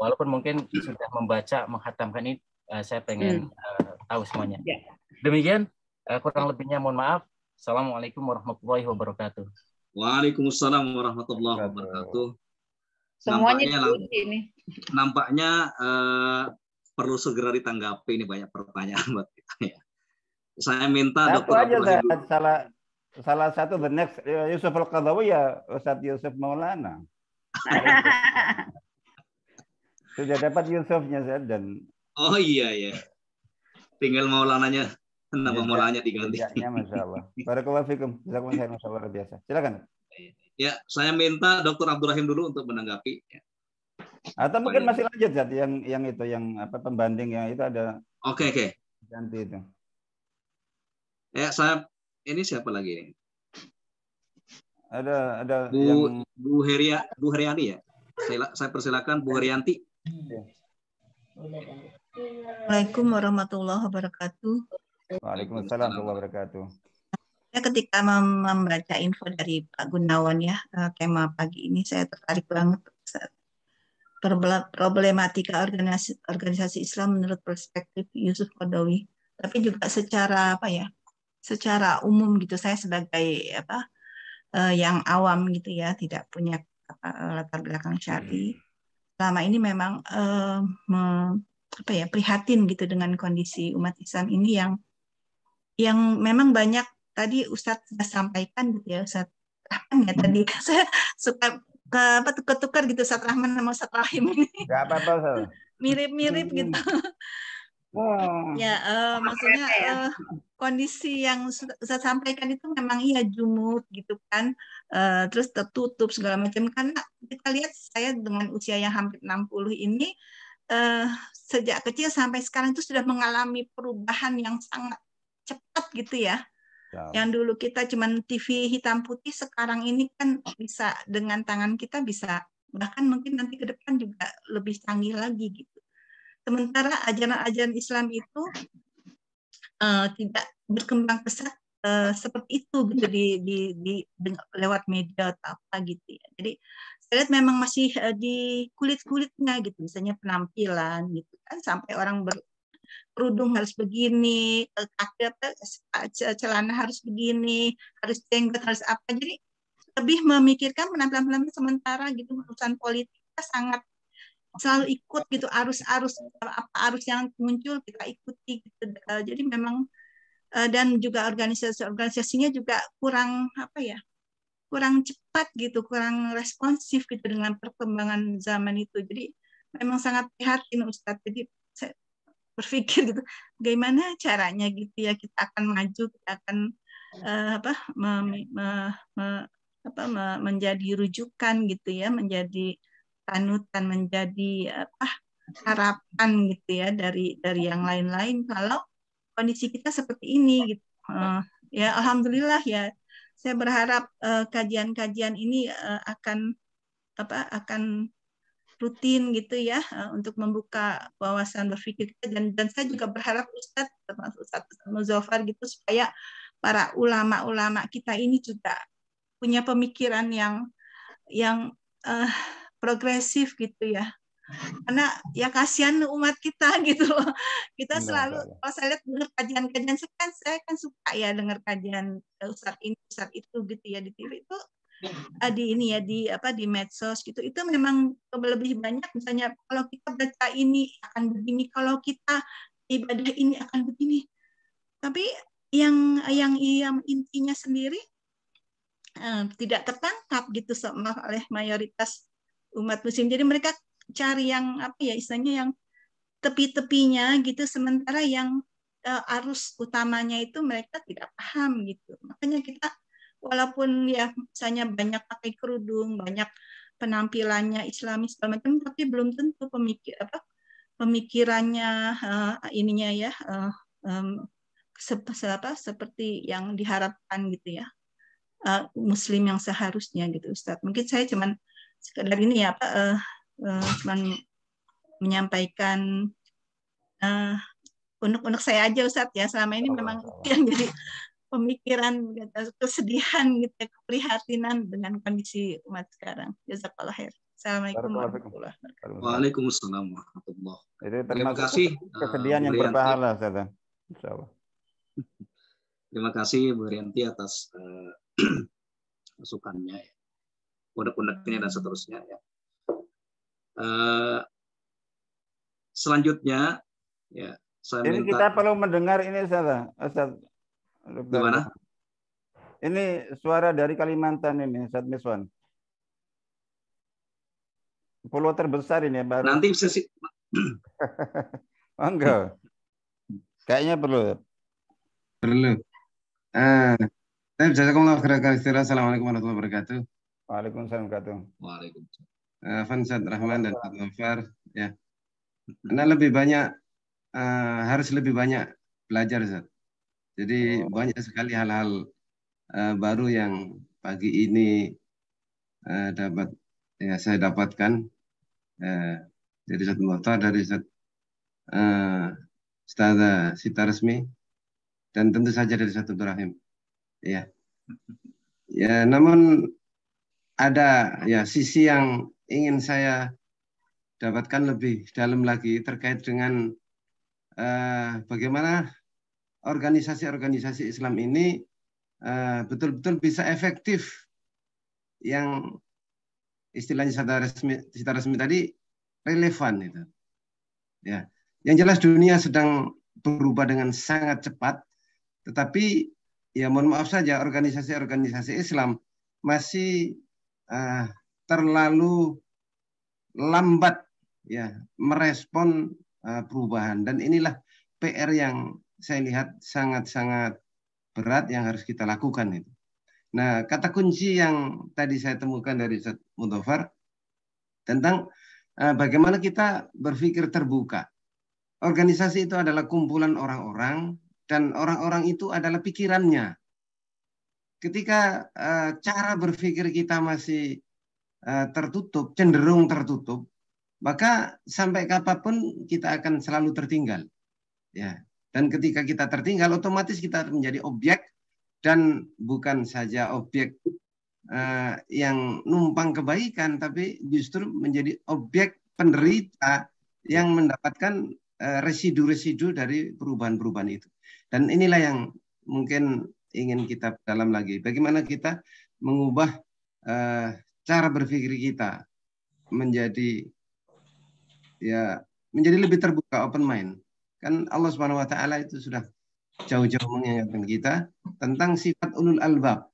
Walaupun mungkin sudah membaca, menghatamkan ini, saya pengen tahu semuanya. Demikian, kurang lebihnya mohon maaf. Assalamualaikum warahmatullahi wabarakatuh. Waalaikumsalam warahmatullahi wabarakatuh. Semuanya ini. Nampaknya perlu segera ditanggapi, ini banyak pertanyaan buat kita ya. Saya minta Dr. Abdul salah satu the next Yusuf Al-Qaradawi ya Ustadz Yusuf Maulana. Sudah dapat Yusufnya dan oh iya. Tinggal Maulananya, nama Maulananya diganti. Ya, Masya Allah. Barakallahu fikum. Jazakumullah khairan, luar biasa. Silakan. Ya, saya minta Dr. Abdul Rahim dulu untuk menanggapi. Atau mungkin masih lanjut Zat, yang itu yang apa pembanding yang itu ada. Oke. Ganti itu. Ya, ini siapa lagi? Ada Bu Heriani ya. Saya persilakan Bu Herianti. Assalamualaikum warahmatullahi wabarakatuh. Waalaikumsalam warahmatullahi wabarakatuh. Saya ketika membaca info dari Pak Gunawan ya, tema pagi ini saya tertarik banget. Problematika organisasi Islam menurut perspektif Yusuf Qaradawi, tapi juga secara secara umum gitu, saya sebagai yang awam gitu ya, tidak punya latar belakang syar'i, selama ini memang prihatin gitu dengan kondisi umat Islam ini yang memang banyak tadi Ustadz sudah sampaikan gitu ya, Ustadz Rahman ya tadi saya suka ketukar gitu Ustadz Rahman sama Ustadz Rahim ini. Gak apa-apa. Mirip-mirip gitu. Ya, maksudnya kondisi yang saya sampaikan itu memang iya jumud gitu kan, terus tertutup segala macam, karena kita lihat saya dengan usia yang hampir 60 ini sejak kecil sampai sekarang itu sudah mengalami perubahan yang sangat cepat gitu ya. Yang dulu kita cuman TV hitam putih, sekarang ini kan bisa dengan tangan kita bisa, bahkan mungkin nanti ke depan juga lebih canggih lagi gitu. Sementara ajaran-ajaran Islam itu tidak berkembang pesat seperti itu gitu lewat media atau apa gitu ya. Jadi saya lihat memang masih di kulit-kulitnya gitu, misalnya penampilan gitu kan, sampai orang kerudung harus begini, kaki celana harus begini, harus jenggot harus apa. Jadi lebih memikirkan penampilan sementara gitu, urusan politik kita sangat selalu ikut gitu, arus arus yang muncul kita ikuti gitu. Jadi memang dan juga organisasinya juga kurang kurang cepat gitu, kurang responsif gitu dengan perkembangan zaman itu. Jadi memang sangat prihatin Ustadz. Jadi saya berpikir gitu, bagaimana caranya gitu ya kita akan maju, kita akan menjadi rujukan gitu ya, menjadi panutan, menjadi harapan gitu ya dari yang lain-lain kalau kondisi kita seperti ini gitu. Ya alhamdulillah ya, saya berharap kajian-kajian ini akan rutin gitu ya, untuk membuka wawasan berpikir kita, dan saya juga berharap Ustadz, termasuk Ustadz Muzaffar gitu, supaya para ulama-ulama kita ini juga punya pemikiran yang progresif gitu ya. Karena ya kasihan umat kita gitu loh. Kita selalu, kalau saya lihat dengar kajian-kajian, saya kan suka ya dengar kajian Ustadz ini, Ustadz itu gitu ya di TV itu, di medsos gitu. Itu memang lebih banyak misalnya kalau kita baca ini akan begini, kalau kita ibadah ini akan begini. Tapi yang intinya sendiri tidak tertangkap gitu oleh mayoritas umat muslim. Jadi mereka cari yang istilahnya yang tepi-tepinya gitu, sementara yang arus utamanya itu mereka tidak paham gitu. Makanya kita walaupun ya misalnya banyak pakai kerudung, banyak penampilannya Islamis segala macam, tapi belum tentu pemikirannya ininya ya seperti yang diharapkan gitu ya, Muslim yang seharusnya gitu Ustadz. Mungkin saya cuman sekedar ini ya cuman menyampaikan unek-unek saya aja Ustadz ya. Selama ini memang itu yang jadi pemikiran, kesedihan gitu, keprihatinan dengan kondisi umat sekarang. Jazakallah khair. Assalamualaikum warahmatullahi wabarakatuh. Waalaikumsalam warahmatullahi wabarakatuh. Terima kasih. Kesedihan yang berpahala, Ustaz. Insyaallah. Terima kasih Bu Rianti atas masukannya ya. Unek-uneknya dan seterusnya ya. Selanjutnya ya saya ini minta, kita perlu mendengar ini Ustaz. Gimana? Ini suara dari Kalimantan ini Ustaz Miswan. Pulau terbesar ini baru. Nanti sesi enggak. Kayaknya perlu. Jazakumullah khairan katsiran. Assalamualaikum warahmatullahi wabarakatuh. Waalaikumsalam warahmatullahi wabarakatuh. Waalaikumsalam. Fansad Rahman dan Ustaz Muzaffar ya. Anda lebih banyak harus lebih banyak belajar Ustaz. Jadi banyak sekali hal-hal baru yang pagi ini saya dapatkan dari Ustaz Muzaffar, dari Ustazah Sita Resmi, dan tentu saja dari Ustaz Abdul Rahim. Ya. Ya, namun ada ya sisi yang ingin saya dapatkan lebih dalam lagi terkait dengan bagaimana organisasi-organisasi Islam ini betul-betul bisa efektif, yang istilahnya Sita Resmi tadi relevan itu. Ya, yang jelas dunia sedang berubah dengan sangat cepat, tetapi ya mohon maaf saja organisasi-organisasi Islam masih terlalu lambat ya merespon perubahan, dan inilah PR yang saya lihat sangat-sangat berat yang harus kita lakukan itu. Nah, kata kunci yang tadi saya temukan dari Ustaz Muzaffar tentang bagaimana kita berpikir terbuka. Organisasi itu adalah kumpulan orang-orang, dan orang-orang itu adalah pikirannya. ketika cara berpikir kita masih tertutup, cenderung tertutup, maka sampai kapanpun kita akan selalu tertinggal. Ya. Dan ketika kita tertinggal, otomatis kita menjadi objek, dan bukan saja objek yang numpang kebaikan, tapi justru menjadi objek penderita yang mendapatkan residu-residu dari perubahan-perubahan itu. Dan inilah yang mungkin ingin kita dalam lagi. Bagaimana kita mengubah cara berpikir kita menjadi lebih terbuka, open mind. Kan Allah Subhanahu wa taala itu sudah jauh-jauh mengingatkan kita tentang sifat ulul albab,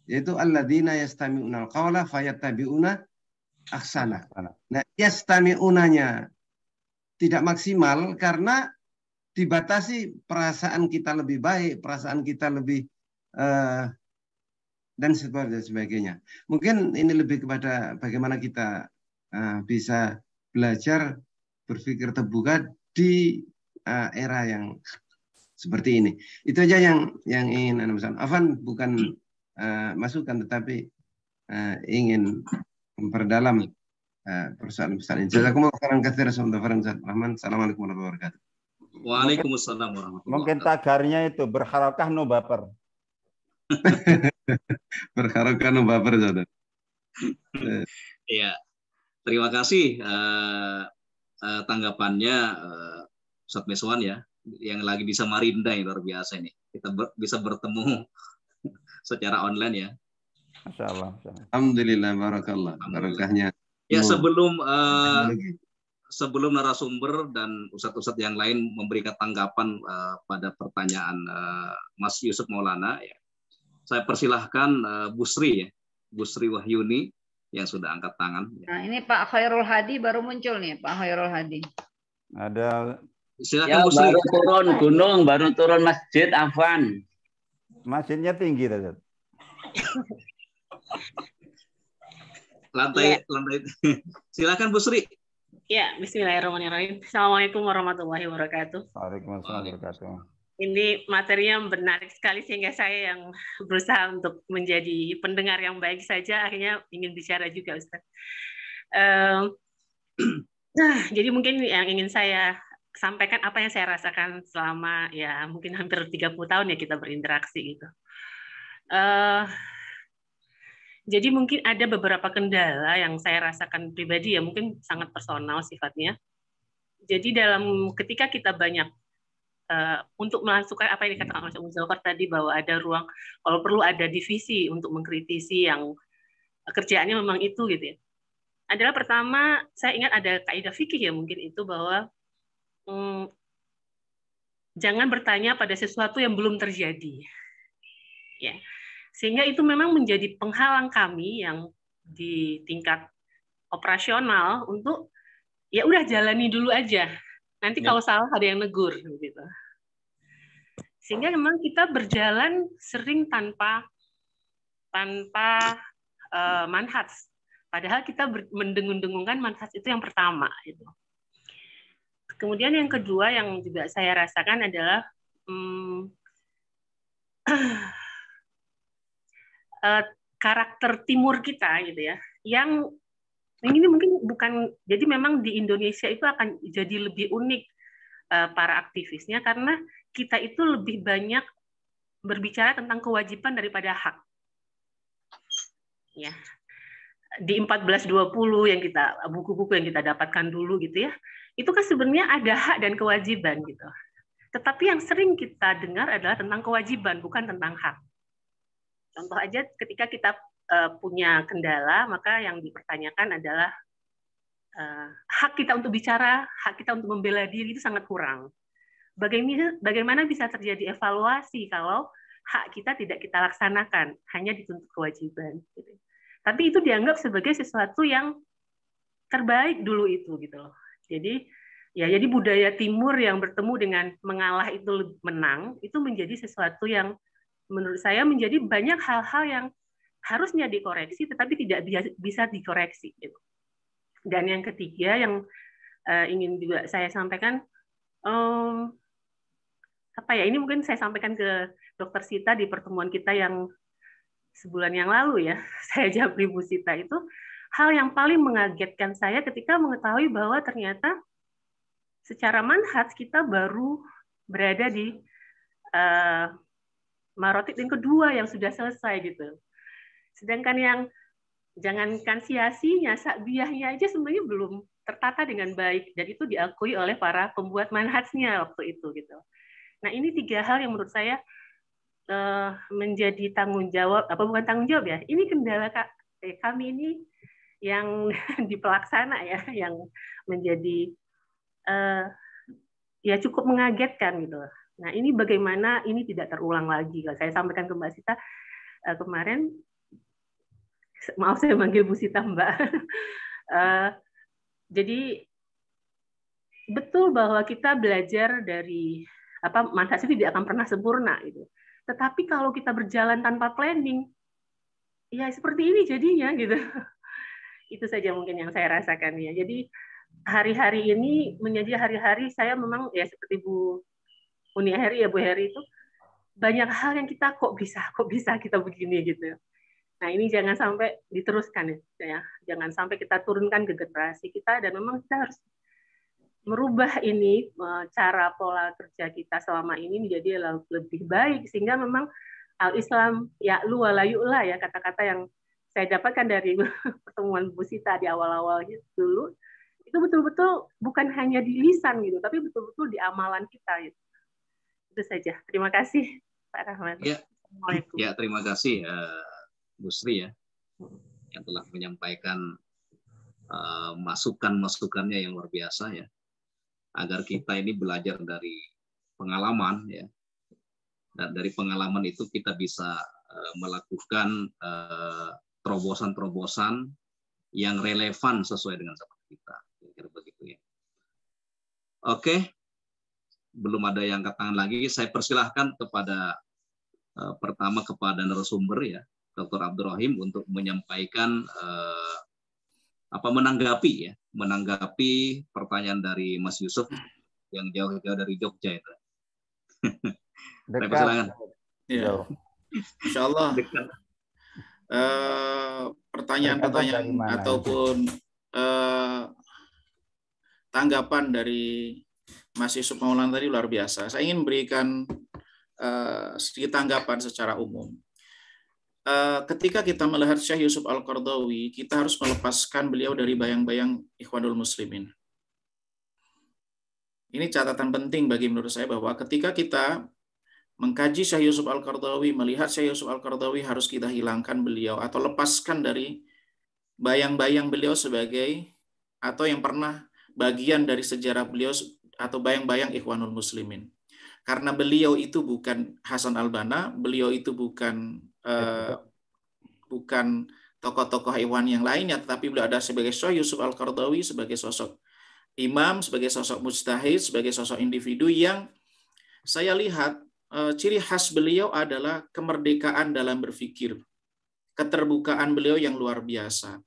yaitu alladzina yastami'una al-qawla fayattabi'una ahsana. Nah, yastami'unanya tidak maksimal karena dibatasi perasaan kita lebih baik, perasaan kita lebih dan sebagainya. Mungkin ini lebih kepada bagaimana kita bisa belajar berpikir terbuka di era yang seperti ini. Itu aja yang ingin Anda pesan. Afan bukan masukan, tetapi ingin memperdalam persoalan-persoalan ini. Jazakumullah khairan katsiran. Assalamualaikum warahmatullahi wabarakatuh. Waalaikumsalam warahmatullahi wabarakatuh. Mungkin tagarnya itu berharakah no baper. Berharakah no baper, saudara. Iya. Terima kasih tanggapannya Ustadz Meswan ya, yang lagi di Samarinda, yang luar biasa ini. Kita bisa bertemu secara online ya. Masya Allah. Alhamdulillah, barakallah. Barakahnya. Ya, sebelum narasumber dan ustadz-ustadz yang lain memberikan tanggapan pada pertanyaan Mas Yusuf Maulana, ya, saya persilahkan Busri Wahyuni yang sudah angkat tangan. Nah, ini Pak Khairul Hadi baru muncul nih, Pak Khairul Hadi. Ada. Silakan Ya, Busri. baru turun gunung, baru turun masjid, Afwan. Masjidnya tinggi, Ustaz. Lantai. Silakan Busri. Ya, bismillahirrahmanirrahim. Assalamualaikum warahmatullahi wabarakatuh. Waalaikumsalam warahmatullahi wabarakatuh. Ini materinya menarik sekali sehingga saya yang berusaha untuk menjadi pendengar yang baik saja akhirnya ingin bicara juga, Ustaz. Jadi mungkin yang ingin saya sampaikan apa yang saya rasakan selama ya mungkin hampir 30 tahun ya kita berinteraksi gitu. Jadi mungkin ada beberapa kendala yang saya rasakan pribadi ya mungkin sangat personal sifatnya. Jadi ketika kita banyak untuk melakukan apa yang dikatakan Mas Muzafar tadi bahwa ada ruang kalau perlu ada divisi untuk mengkritisi yang kerjaannya memang itu gitu ya. Adalah pertama saya ingat ada kaidah fikih ya mungkin itu bahwa jangan bertanya pada sesuatu yang belum terjadi. Ya. Sehingga itu memang menjadi penghalang kami yang di tingkat operasional untuk ya udah jalani dulu aja. Nanti kalau salah ada yang negur gitu. Sehingga memang kita berjalan sering tanpa manhaj. Padahal kita mendengung-dengungkan manhaj itu yang pertama gitu. Kemudian yang kedua yang juga saya rasakan adalah karakter timur kita gitu ya. Yang ini mungkin bukan, jadi memang di Indonesia itu akan jadi lebih unik para aktivisnya karena kita itu lebih banyak berbicara tentang kewajiban daripada hak. Ya. Di 1420 yang buku-buku yang kita dapatkan dulu gitu ya. Itu kan sebenarnya ada hak dan kewajiban gitu. Tetapi yang sering kita dengar adalah tentang kewajiban bukan tentang hak. Contoh aja ketika kita punya kendala, maka yang dipertanyakan adalah hak kita untuk bicara, hak kita untuk membela diri itu sangat kurang. Bagaimana bisa terjadi evaluasi kalau hak kita tidak kita laksanakan, hanya dituntut kewajiban. Gitu. Tapi itu dianggap sebagai sesuatu yang terbaik dulu itu, gitu loh. Jadi budaya Timur yang bertemu dengan mengalah itu menang, itu menjadi sesuatu yang menurut saya menjadi banyak hal-hal yang harusnya dikoreksi, tetapi tidak bisa dikoreksi. Gitu. Dan yang ketiga yang ingin juga saya sampaikan, ini mungkin saya sampaikan ke Dr. Sita di pertemuan kita yang sebulan yang lalu ya, saya japri Bu Sita, itu hal yang paling mengagetkan saya ketika mengetahui bahwa ternyata secara manhaj kita baru berada di marotib yang kedua yang sudah selesai gitu. Sedangkan yang jangankan siasinya, sakbiyahnya aja sebenarnya belum tertata dengan baik, dan itu diakui oleh para pembuat manhajnya waktu itu gitu. Nah, ini 3 hal yang menurut saya menjadi tanggung jawab, apa bukan tanggung jawab ya, ini kendala kami ini yang di pelaksana ya, yang menjadi ya cukup mengagetkan gitu. Nah, ini bagaimana ini tidak terulang lagi. Saya sampaikan ke Mbak Sita kemarin, maaf saya manggil Bu Sita Mbak. Jadi betul bahwa kita belajar dari manhaj itu tidak akan pernah sempurna gitu. Tetapi kalau kita berjalan tanpa planning, ya seperti ini jadinya gitu. Itu saja mungkin yang saya rasakan ya. Jadi hari-hari ini menjadi hari-hari saya memang ya seperti Bu Uni Heri ya, Bu Heri itu banyak hal yang kita kok bisa kita begini gitu. Nah, ini jangan sampai diteruskan ya. Jangan sampai kita turunkan ke generasi kita, dan memang kita harus merubah ini cara pola kerja kita selama ini menjadi lebih baik, sehingga memang al-Islam ya'lu wa la yu'la ya, kata-kata yang saya dapatkan dari pertemuan Bu Sita di awal-awal dulu, itu betul-betul bukan hanya di lisan gitu, tapi betul-betul di amalan kita gitu. Itu saja. Terima kasih Pak Rahman. Ya, terima kasih Bu Sri ya, yang telah menyampaikan masukan-masukannya yang luar biasa ya, agar kita ini belajar dari pengalaman ya, dan dari pengalaman itu kita bisa melakukan terobosan-terobosan yang relevan sesuai dengan zaman kita, kira-kira begitu ya. Oke, belum ada yang angkat tangan lagi, saya persilahkan kepada pertama kepada narasumber ya, Dr. Abdul Rahim, untuk menyampaikan menanggapi pertanyaan dari Mas Yusuf yang jauh-jauh dari Jogja itu. Silakan. Ya. Insya Allah pertanyaan-pertanyaan ataupun tanggapan dari Mas Yusuf Maulana tadi luar biasa. Saya ingin memberikan sedikit tanggapan secara umum. Ketika kita melihat Syekh Yusuf Al-Qaradawi, kita harus melepaskan beliau dari bayang-bayang Ikhwanul Muslimin. Ini catatan penting bagi menurut saya, bahwa ketika kita mengkaji Syekh Yusuf Al-Qaradawi, melihat Syekh Yusuf Al-Qaradawi, harus kita hilangkan beliau atau lepaskan dari bayang-bayang beliau sebagai, atau yang pernah bagian dari sejarah beliau atau bayang-bayang Ikhwanul Muslimin. Karena beliau itu bukan Hasan Al-Banna, beliau itu bukan tokoh-tokoh Ikhwan yang lainnya, tetapi beliau ada sebagai Syekh Yusuf Al-Qaradawi, sebagai sosok imam, sebagai sosok mujtahid, sebagai sosok individu yang saya lihat ciri khas beliau adalah kemerdekaan dalam berpikir, keterbukaan beliau yang luar biasa.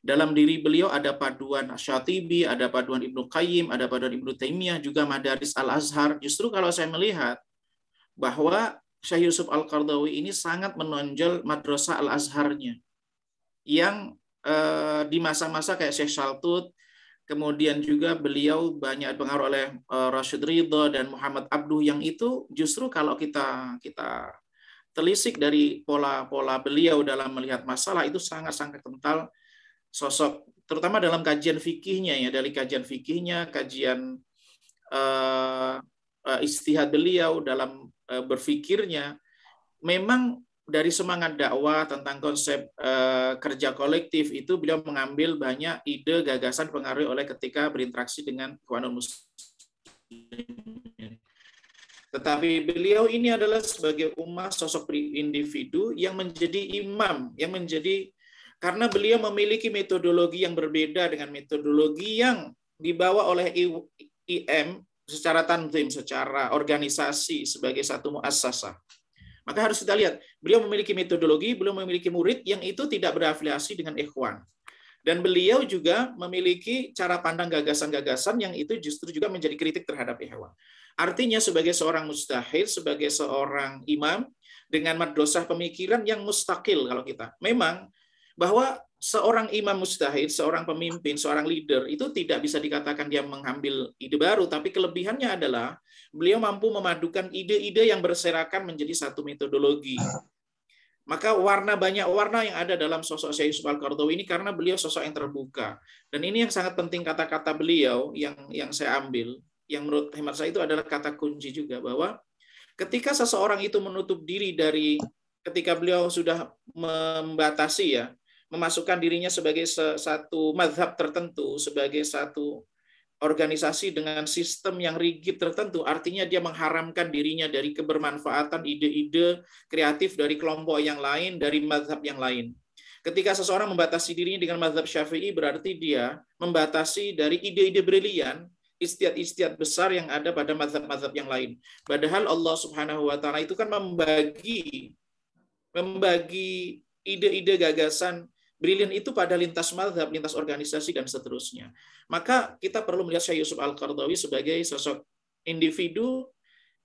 Dalam diri beliau ada paduan Syatibi, ada paduan Ibnu Qayyim, ada paduan Ibnu Taimiyah, juga Madaris Al-Azhar. Justru kalau saya melihat bahwa Syekh Yusuf Al-Qaradawi ini sangat menonjol madrasah Al-Azharnya, yang di masa-masa kayak Syekh Shaltut, kemudian juga beliau banyak dipengaruhi oleh Rashid Ridha dan Muhammad Abduh, yang itu justru kalau kita telisik dari pola-pola beliau dalam melihat masalah, itu sangat-sangat kental sosok, terutama dalam kajian fikihnya ya, dari kajian fikihnya, kajian istihad beliau dalam berfikirnya, memang dari semangat dakwah tentang konsep kerja kolektif itu beliau mengambil banyak ide, gagasan pengaruh oleh ketika berinteraksi dengan Ikhwanul Muslimin. Tetapi beliau ini adalah sebagai umat, sosok individu yang menjadi imam, yang menjadi, karena beliau memiliki metodologi yang berbeda dengan metodologi yang dibawa oleh IM secara tanzim, secara organisasi sebagai satu muassasah. Maka harus kita lihat, beliau memiliki metodologi, beliau memiliki murid yang itu tidak berafiliasi dengan Ikhwan. Dan beliau juga memiliki cara pandang gagasan-gagasan yang itu justru juga menjadi kritik terhadap Ikhwan. Artinya sebagai seorang mujtahid, sebagai seorang imam dengan madrasah pemikiran yang mustaqil kalau kita. Memang bahwa seorang imam mujtahid, seorang pemimpin, seorang leader itu tidak bisa dikatakan dia mengambil ide baru, tapi kelebihannya adalah beliau mampu memadukan ide-ide yang berserakan menjadi satu metodologi. Maka banyak warna yang ada dalam sosok Syekh Yusuf Al-Qaradawi ini karena beliau sosok yang terbuka. Dan ini yang sangat penting kata-kata beliau yang saya ambil, yang menurut hemat saya itu adalah kata kunci juga, bahwa ketika seseorang itu menutup diri dari, ketika beliau sudah membatasi ya, memasukkan dirinya sebagai satu mazhab tertentu, sebagai satu organisasi dengan sistem yang rigid tertentu, artinya dia mengharamkan dirinya dari kebermanfaatan ide-ide kreatif dari kelompok yang lain, dari mazhab yang lain. Ketika seseorang membatasi dirinya dengan mazhab Syafi'i, berarti dia membatasi dari ide-ide brilian, istiad-istiad besar yang ada pada mazhab-mazhab yang lain. Padahal Allah Subhanahu wa taala itu kan membagi ide-ide gagasan brilian itu pada lintas mazhab, lintas organisasi, dan seterusnya. Maka kita perlu melihat Syekh Yusuf Al-Qaradawi sebagai sosok individu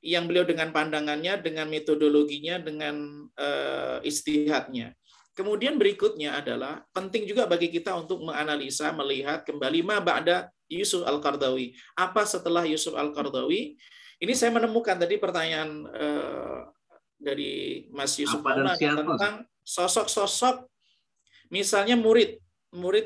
yang beliau dengan pandangannya, dengan metodologinya, dengan istihadnya. Kemudian berikutnya adalah penting juga bagi kita untuk menganalisa, melihat kembali ma ba'da Yusuf Al-Qaradawi. Apa setelah Yusuf Al-Qaradawi? Ini saya menemukan tadi pertanyaan dari Mas Yusuf tentang sosok-sosok. Misalnya murid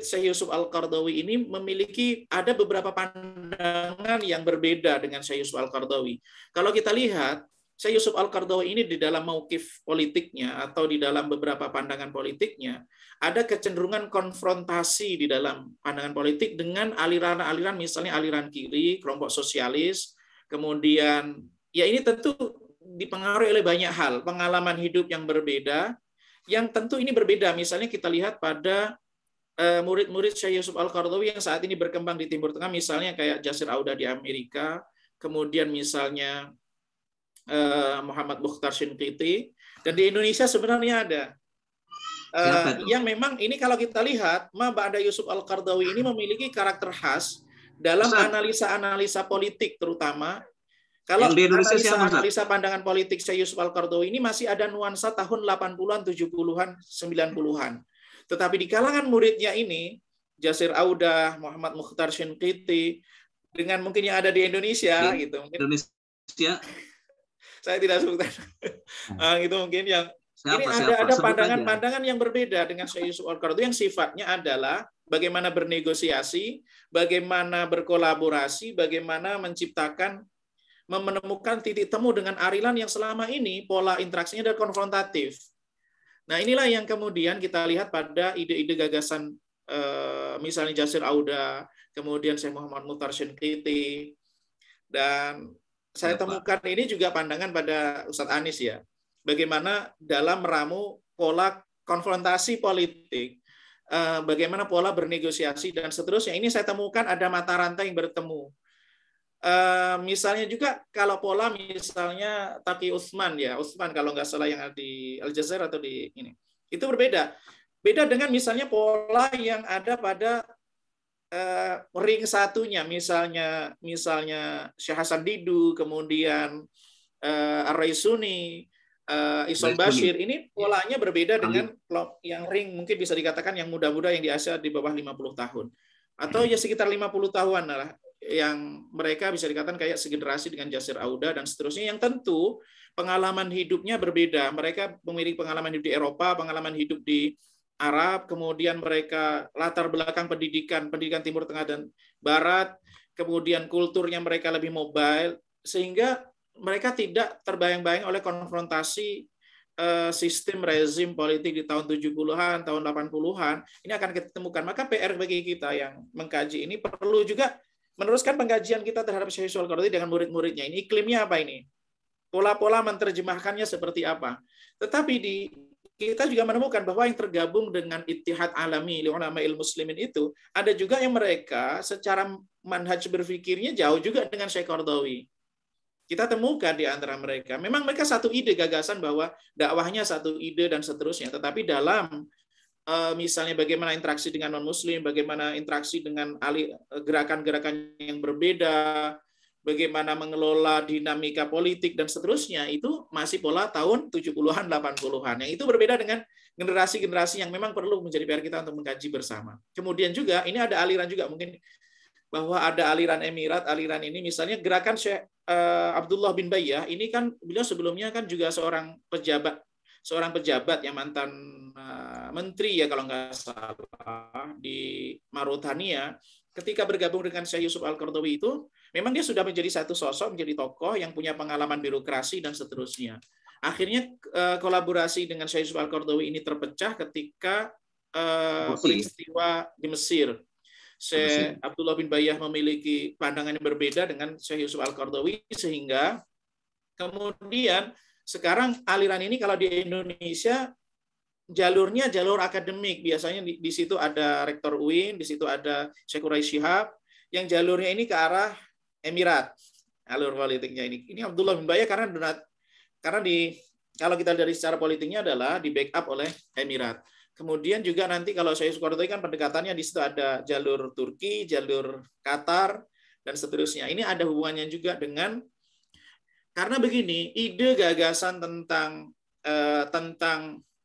Syekh Yusuf Al-Qaradawi ini memiliki ada beberapa pandangan yang berbeda dengan Syekh Yusuf Al-Qaradawi. Kalau kita lihat, Syekh Yusuf Al-Qaradawi ini di dalam mauqif politiknya atau di dalam beberapa pandangan politiknya, ada kecenderungan konfrontasi di dalam pandangan politik dengan aliran-aliran, misalnya aliran kiri, kelompok sosialis, kemudian ya ini tentu dipengaruhi oleh banyak hal, pengalaman hidup yang berbeda, yang tentu ini berbeda. Misalnya kita lihat pada murid-murid Syekh Yusuf Al-Qaradawi yang saat ini berkembang di Timur Tengah, misalnya kayak Jasir Auda di Amerika, kemudian misalnya Muhammad Mukhtar Shinqiti, dan di Indonesia sebenarnya ada yang memang ini kalau kita lihat, ma ba'da Yusuf Al-Qaradawi ini memiliki karakter khas dalam analisa-analisa politik, terutama kalau analisa pandangan politik Syekh Yusuf Al-Qaradawi ini masih ada nuansa tahun 80-an, 70-an, 90-an. Tetapi di kalangan muridnya ini, Jasir Auda, Muhammad Mukhtar Shinqiti, dengan mungkin yang ada di Indonesia, gitu. Indonesia, saya tidak sebutkan. Gitu mungkin yang ini ada pandangan-pandangan yang berbeda dengan Syekh Yusuf Al-Qaradawi yang sifatnya adalah bagaimana bernegosiasi, bagaimana berkolaborasi, bagaimana menemukan titik temu dengan aliran yang selama ini pola interaksinya adalah konfrontatif. Nah, inilah yang kemudian kita lihat pada ide-ide gagasan misalnya Jasir Auda, kemudian Syekh Muhammad Mukhtar Shinqiti, dan saya temukan ini juga pandangan pada Ustadz Anis ya, bagaimana dalam meramu pola konfrontasi politik, bagaimana pola bernegosiasi dan seterusnya. Ini saya temukan ada mata rantai yang bertemu. Misalnya juga kalau pola misalnya Taqi Utsman ya, Utsman kalau nggak salah yang di Al Jazair atau di ini, itu berbeda. Beda dengan misalnya pola yang ada pada ring satunya, misalnya Syekh Hasan Didu, kemudian Ar-Raisuni, Isam Bashir, ini polanya berbeda dengan yang ring mungkin bisa dikatakan yang muda-muda yang di Asia di bawah 50 tahun. Atau ya sekitar 50 tahunan lah, yang mereka bisa dikatakan kayak segenerasi dengan Jasir Auda dan seterusnya, yang tentu pengalaman hidupnya berbeda. Mereka memiliki pengalaman hidup di Eropa, pengalaman hidup di Arab, kemudian mereka latar belakang pendidikan Timur Tengah dan Barat, kemudian kulturnya mereka lebih mobile, sehingga mereka tidak terbayang-bayang oleh konfrontasi sistem rezim politik di tahun 70-an, tahun 80-an. Ini akan kita temukan. Maka PR bagi kita yang mengkaji ini perlu juga meneruskan pengkajian kita terhadap Syekh Yusuf Al-Qaradawi dengan murid-muridnya. Ini iklimnya apa ini? Pola-pola menerjemahkannya seperti apa? Tetapi kita juga menemukan bahwa yang tergabung dengan Ittihad Alami li Ulama'il Muslimin itu ada juga yang mereka secara manhaj berpikirnya jauh juga dengan Syekh Qaradawi. Kita temukan di antara mereka. Memang mereka satu ide gagasan bahwa dakwahnya satu ide dan seterusnya. Tetapi dalam misalnya bagaimana interaksi dengan non-muslim, bagaimana interaksi dengan gerakan-gerakan yang berbeda, bagaimana mengelola dinamika politik dan seterusnya, itu masih pola tahun 70-an, 80-an. Yang itu berbeda dengan generasi-generasi yang memang perlu menjadi PR kita untuk mengkaji bersama. Kemudian juga ini ada aliran juga, mungkin bahwa ada aliran Emirat, aliran ini misalnya gerakan Syekh Abdullah bin Bayyah, ini kan beliau sebelumnya kan juga seorang pejabat yang mantan menteri ya kalau nggak salah di Mauritania. Ketika bergabung dengan Syekh Yusuf Al-Qaradawi itu, memang dia sudah menjadi satu sosok, menjadi tokoh yang punya pengalaman birokrasi dan seterusnya. Akhirnya kolaborasi dengan Syekh Yusuf Al-Qaradawi ini terpecah ketika peristiwa di Mesir. Syekh Abdullah bin Bayyah memiliki pandangan yang berbeda dengan Syekh Yusuf Al-Qaradawi, sehingga kemudian sekarang aliran ini kalau di Indonesia jalurnya jalur akademik, biasanya di situ ada Rektor UIN, di situ ada Syekh Quraisy Shihab, yang jalurnya ini ke arah Emirat, alur politiknya ini. Ini Abdullah bin Bayyah karena kalau kita dari secara politiknya adalah di backup oleh Emirat. Kemudian juga nanti kalau Syekh Qaradawi kan pendekatannya di situ ada jalur Turki, jalur Qatar dan seterusnya. Ini ada hubungannya juga dengan, karena begini, ide gagasan tentang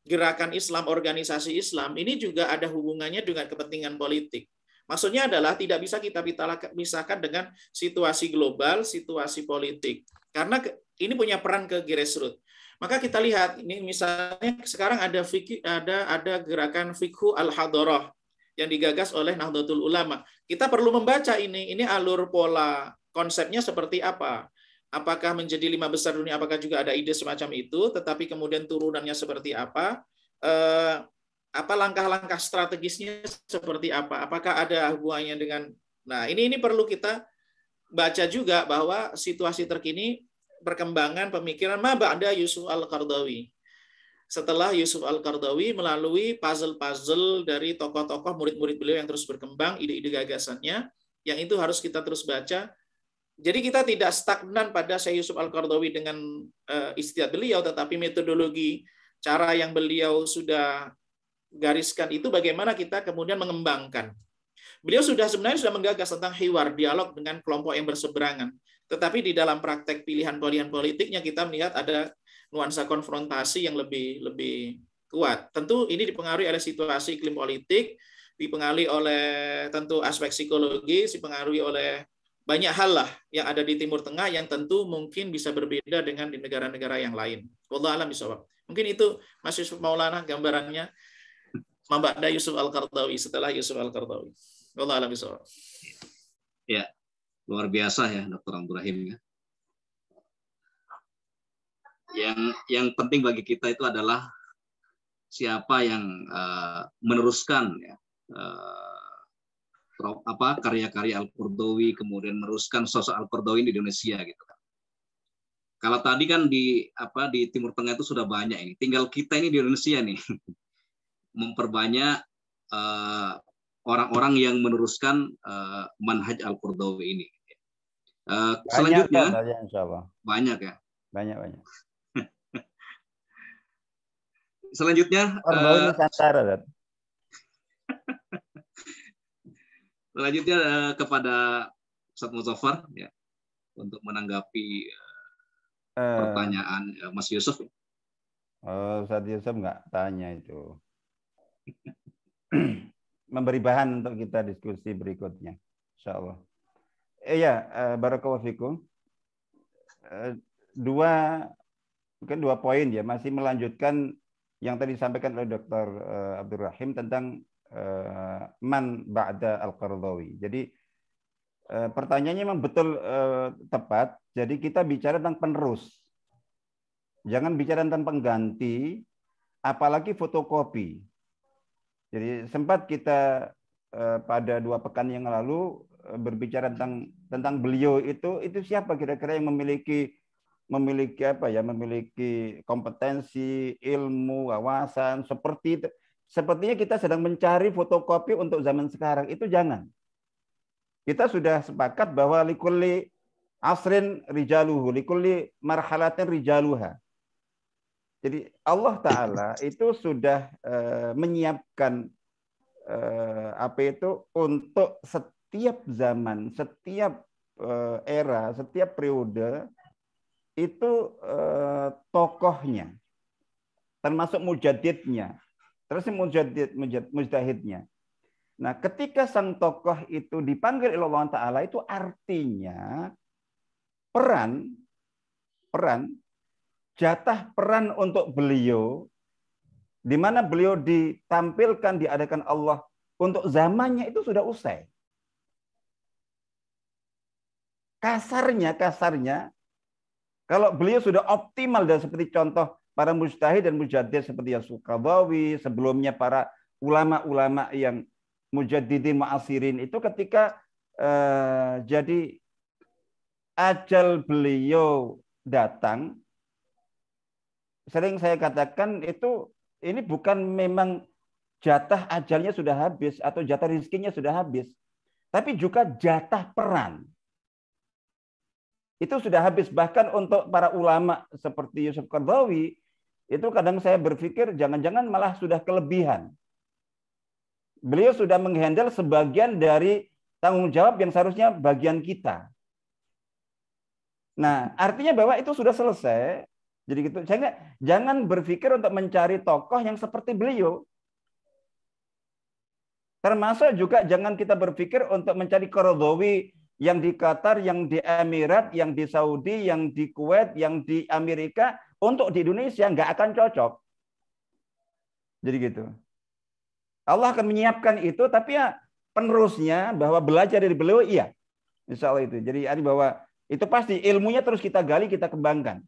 gerakan Islam, organisasi Islam, ini juga ada hubungannya dengan kepentingan politik. Maksudnya adalah tidak bisa kita pisahkan dengan situasi global, situasi politik. Karena ini punya peran ke grassroots. Maka kita lihat, ini misalnya sekarang ada gerakan Fikhu Al-Hadarah yang digagas oleh Nahdlatul Ulama. Kita perlu membaca ini alur pola konsepnya seperti apa. Apakah menjadi 5 besar dunia, apakah juga ada ide semacam itu, tetapi kemudian turunannya seperti apa, langkah-langkah strategisnya seperti apa, apakah ada hubungannya dengan, nah ini perlu kita baca juga bahwa situasi terkini perkembangan pemikiran ba'da Yusuf Al-Qaradawi. Setelah Yusuf Al-Qaradawi melalui puzzle-puzzle dari tokoh-tokoh murid-murid beliau yang terus berkembang, ide-ide gagasannya, yang itu harus kita terus baca. Jadi kita tidak stagnan pada Syekh Yusuf Al-Qaradawi dengan ijtihad beliau, tetapi metodologi, cara yang beliau sudah gariskan itu bagaimana kita kemudian mengembangkan. Beliau sebenarnya sudah menggagas tentang hiwar, dialog dengan kelompok yang berseberangan. Tetapi di dalam praktek pilihan-pilihan politiknya kita melihat ada nuansa konfrontasi yang lebih kuat. Tentu ini dipengaruhi oleh situasi iklim politik, dipengaruhi oleh tentu aspek psikologis, dipengaruhi oleh banyak hal lah yang ada di Timur Tengah yang tentu mungkin bisa berbeda dengan di negara-negara yang lain. Wallahu a'lam bishawab. Mungkin itu Mas Yusuf Maulana gambarannya Mabada Yusuf Al-Qaradawi setelah Yusuf Al-Qaradawi. Wallahu a'lam bishawab. Ya, luar biasa ya Dr. Abdul Rahim ya. Yang penting bagi kita itu adalah siapa yang meneruskan ya karya-karya Al-Qaradawi, kemudian meneruskan sosok Al-Qaradawi di Indonesia gitu kan. Kalau tadi kan di Timur Tengah itu sudah banyak ini, tinggal kita ini di Indonesia nih memperbanyak orang-orang yang meneruskan manhaj Al-Qaradawi ini. Selanjutnya banyak ya. Banyak. Selanjutnya kepada Ustaz Muzaffar ya untuk menanggapi pertanyaan Mas Yusuf. Ustaz Yusuf nggak tanya itu. Memberi bahan untuk kita diskusi berikutnya, insyaallah. Iya, barakallahu fikum. Dua poin ya, masih melanjutkan yang tadi disampaikan oleh Dr. Abdul Rahim tentang man ba'da Al-Qaradawi. Jadi pertanyaannya memang betul tepat. Jadi kita bicara tentang penerus. Jangan bicara tentang pengganti, apalagi fotokopi. Jadi sempat kita pada 2 pekan yang lalu berbicara tentang beliau itu siapa kira-kira yang memiliki kompetensi, ilmu, wawasan seperti itu. Sepertinya kita sedang mencari fotokopi untuk zaman sekarang. Itu jangan. Kita sudah sepakat bahwa likulli asrin rijaluhu, likulli marhalatin rijaluha. Jadi Allah Ta'ala itu sudah menyiapkan untuk setiap zaman, setiap era, setiap periode itu tokohnya, termasuk mujaddidnya, terus mujtahidnya. Nah, ketika sang tokoh itu dipanggil oleh Allah Ta'ala, itu artinya jatah peran untuk beliau, di mana beliau ditampilkan, diadakan Allah untuk zamannya itu sudah usai. Kasarnya, kalau beliau sudah optimal dan seperti contoh para mujtahid dan mujaddid seperti As-Qardawi, sebelumnya para ulama-ulama yang mujaddidin mu'asirin itu ketika jadi ajal beliau datang, sering saya katakan itu ini bukan memang jatah ajalnya sudah habis atau jatah rizkinya sudah habis, tapi juga jatah peran. Itu sudah habis. Bahkan untuk para ulama seperti Yusuf Qardawi, itu kadang saya berpikir jangan-jangan malah sudah kelebihan. Beliau sudah menghandle sebagian dari tanggung jawab yang seharusnya bagian kita. Nah, artinya bahwa itu sudah selesai. Jadi gitu. Jangan berpikir untuk mencari tokoh yang seperti beliau. Termasuk juga jangan kita berpikir untuk mencari Qardawi yang di Qatar, yang di Emirat, yang di Saudi, yang di Kuwait, yang di Amerika, untuk di Indonesia nggak akan cocok. Jadi gitu. Allah akan menyiapkan itu, tapi ya penerusnya bahwa belajar dari beliau, iya. Insya Allah itu. Jadi bahwa itu pasti ilmunya terus kita gali, kita kembangkan.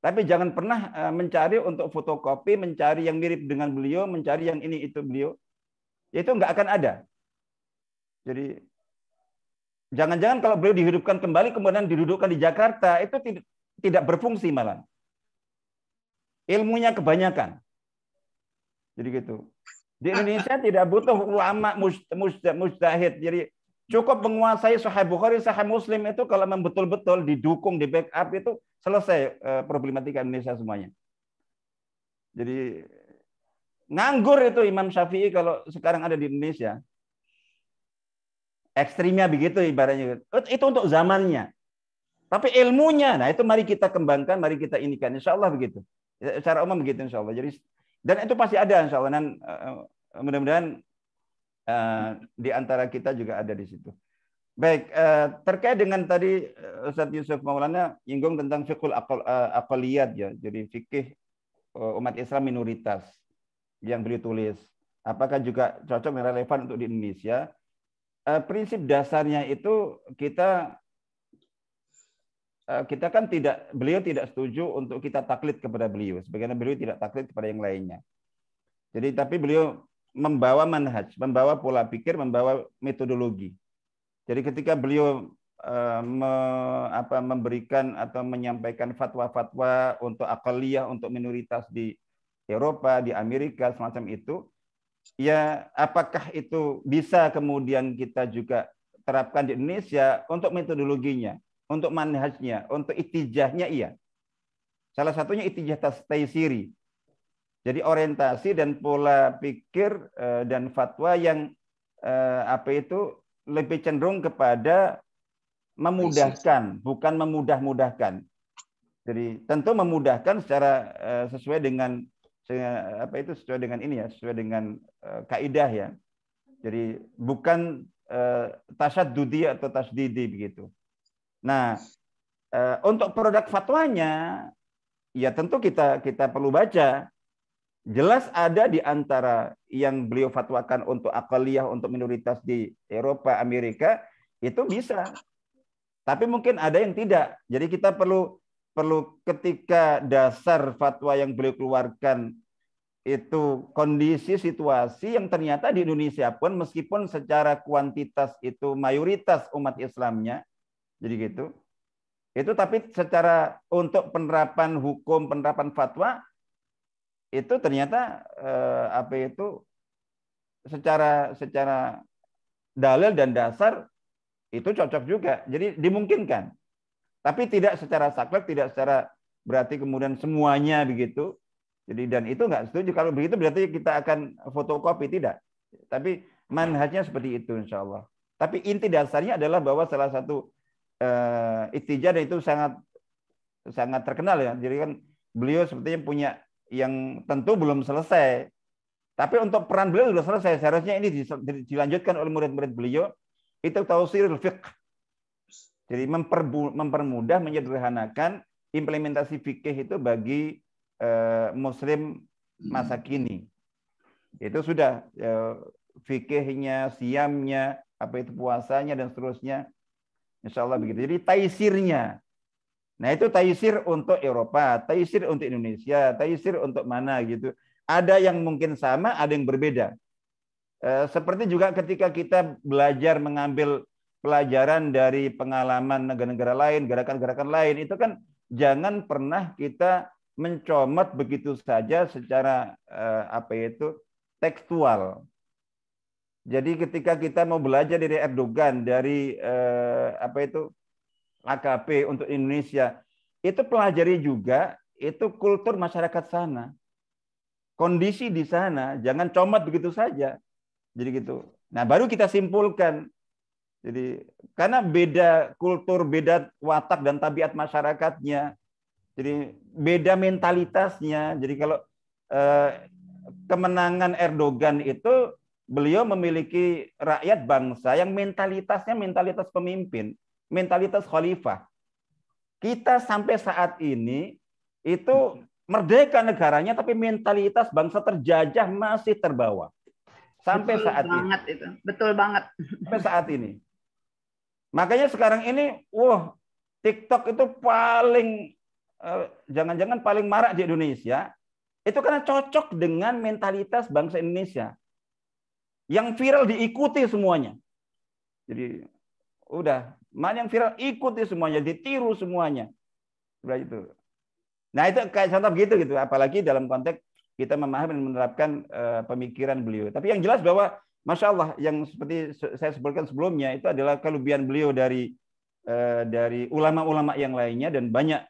Tapi jangan pernah mencari untuk fotokopi, mencari yang mirip dengan beliau, mencari yang ini itu beliau. Itu nggak akan ada. Jadi jangan-jangan kalau beliau dihidupkan kembali, kemudian didudukkan di Jakarta, itu tidak berfungsi malah. Ilmunya kebanyakan. Jadi gitu. Di Indonesia tidak butuh ulama mujtahid. Jadi cukup menguasai Sahih Bukhari, Sahih Muslim itu kalau memang betul-betul didukung, di backup itu selesai problematika Indonesia semuanya. Jadi nganggur itu Imam Syafi'i kalau sekarang ada di Indonesia. Ekstrimnya begitu ibaratnya. Itu untuk zamannya. Tapi ilmunya, nah itu mari kita kembangkan, mari kita inikan. Insya Allah begitu. Secara umum begitu insya Allah. Jadi, dan itu pasti ada insya Allah. Dan mudah-mudahan di antara kita juga ada di situ. Baik, terkait dengan tadi Ustadz Yusuf Maulana nyinggung tentang fiqhul aqaliyat ya. Jadi fikih umat Islam minoritas yang beliau tulis. Apakah juga cocok dan relevan untuk di Indonesia? Prinsip dasarnya itu kita kan beliau tidak setuju untuk kita taklid kepada beliau, sebagaimana beliau tidak taklid kepada yang lainnya. Jadi tapi beliau membawa manhaj, membawa pola pikir, membawa metodologi. Jadi ketika beliau memberikan atau menyampaikan fatwa-fatwa untuk aqaliyah, untuk minoritas di Eropa, di Amerika, semacam itu, ya apakah itu bisa kemudian kita juga terapkan di Indonesia untuk metodologinya, untuk manhajnya, untuk itijahnya, iya. Salah satunya itijah taisiri. Jadi orientasi dan pola pikir dan fatwa yang lebih cenderung kepada memudahkan, bukan memudah-mudahkan. Jadi tentu memudahkan secara sesuai dengan sesuai dengan ini ya, sesuai dengan kaidah ya. Jadi bukan tasyaddudi atau tasdidi begitu. Nah, untuk produk fatwanya ya tentu kita perlu baca. Jelas ada di antara yang beliau fatwakan untuk aqaliyah, untuk minoritas di Eropa, Amerika, itu bisa. Tapi mungkin ada yang tidak. Jadi kita perlu ketika dasar fatwa yang beliau keluarkan itu kondisi situasi yang ternyata di Indonesia pun meskipun secara kuantitas itu mayoritas umat Islamnya, jadi gitu. Itu tapi secara untuk penerapan hukum, penerapan fatwa itu ternyata secara dalil dan dasar itu cocok juga. Jadi dimungkinkan. Tapi tidak secara saklek, tidak secara berarti kemudian semuanya begitu. Jadi dan itu nggak setuju. Kalau begitu berarti kita akan fotokopi, tidak. Tapi manhajnya seperti itu insya Allah. Tapi inti dasarnya adalah bahwa salah satu Ittijah, dan itu sangat terkenal ya. Jadi kan beliau sepertinya punya yang tentu belum selesai. Tapi untuk peran beliau sudah selesai. Seharusnya ini dilanjutkan oleh murid-murid beliau. Itu tausirul fiqh. Jadi mempermudah, menyederhanakan implementasi fikih itu bagi Muslim masa kini. Itu sudah fikihnya, siamnya, apa itu puasanya dan seterusnya. Insya Allah begitu. Jadi taisirnya. Nah itu taisir untuk Eropa, taisir untuk Indonesia, taisir untuk mana gitu. Ada yang mungkin sama, ada yang berbeda. Seperti juga ketika kita belajar mengambil pelajaran dari pengalaman negara-negara lain, gerakan-gerakan lain, itu kan jangan pernah kita mencomot begitu saja secara tekstual. Jadi ketika kita mau belajar dari Erdogan, dari AKP untuk Indonesia, itu pelajari juga itu kultur masyarakat sana, kondisi di sana, jangan comot begitu saja. Jadi gitu. Nah baru kita simpulkan. Jadi karena beda kultur, beda watak dan tabiat masyarakatnya, jadi beda mentalitasnya. Jadi kalau kemenangan Erdogan itu, beliau memiliki rakyat bangsa yang mentalitasnya mentalitas pemimpin, mentalitas khalifah. Kita sampai saat ini itu merdeka negaranya, tapi mentalitas bangsa terjajah masih terbawa. Sampai betul saat banget ini. Itu. Betul banget. Sampai saat ini. Makanya sekarang ini, TikTok itu paling, jangan-jangan paling marak di Indonesia, itu karena cocok dengan mentalitas bangsa Indonesia. Yang viral diikuti semuanya. Jadi, udah, mana yang viral ikuti semuanya, ditiru semuanya. Udah itu. Nah itu kayak contoh gitu. Apalagi dalam konteks kita memahami dan menerapkan pemikiran beliau. Tapi yang jelas bahwa Masya Allah, yang seperti saya sebutkan sebelumnya, itu adalah kelebihan beliau dari ulama-ulama yang lainnya dan banyak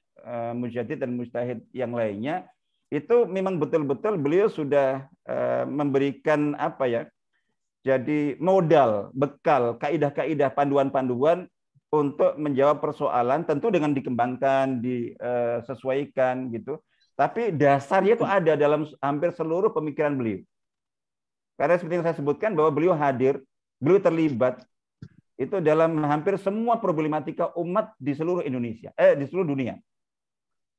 mujtahid dan mujtahid yang lainnya. Itu memang betul-betul beliau sudah memberikan jadi modal, bekal, kaidah-kaidah, panduan-panduan untuk menjawab persoalan, tentu dengan dikembangkan, disesuaikan gitu. Tapi dasarnya itu ada dalam hampir seluruh pemikiran beliau. Karena seperti yang saya sebutkan bahwa beliau hadir, beliau terlibat itu dalam hampir semua problematika umat di seluruh Indonesia, di seluruh dunia.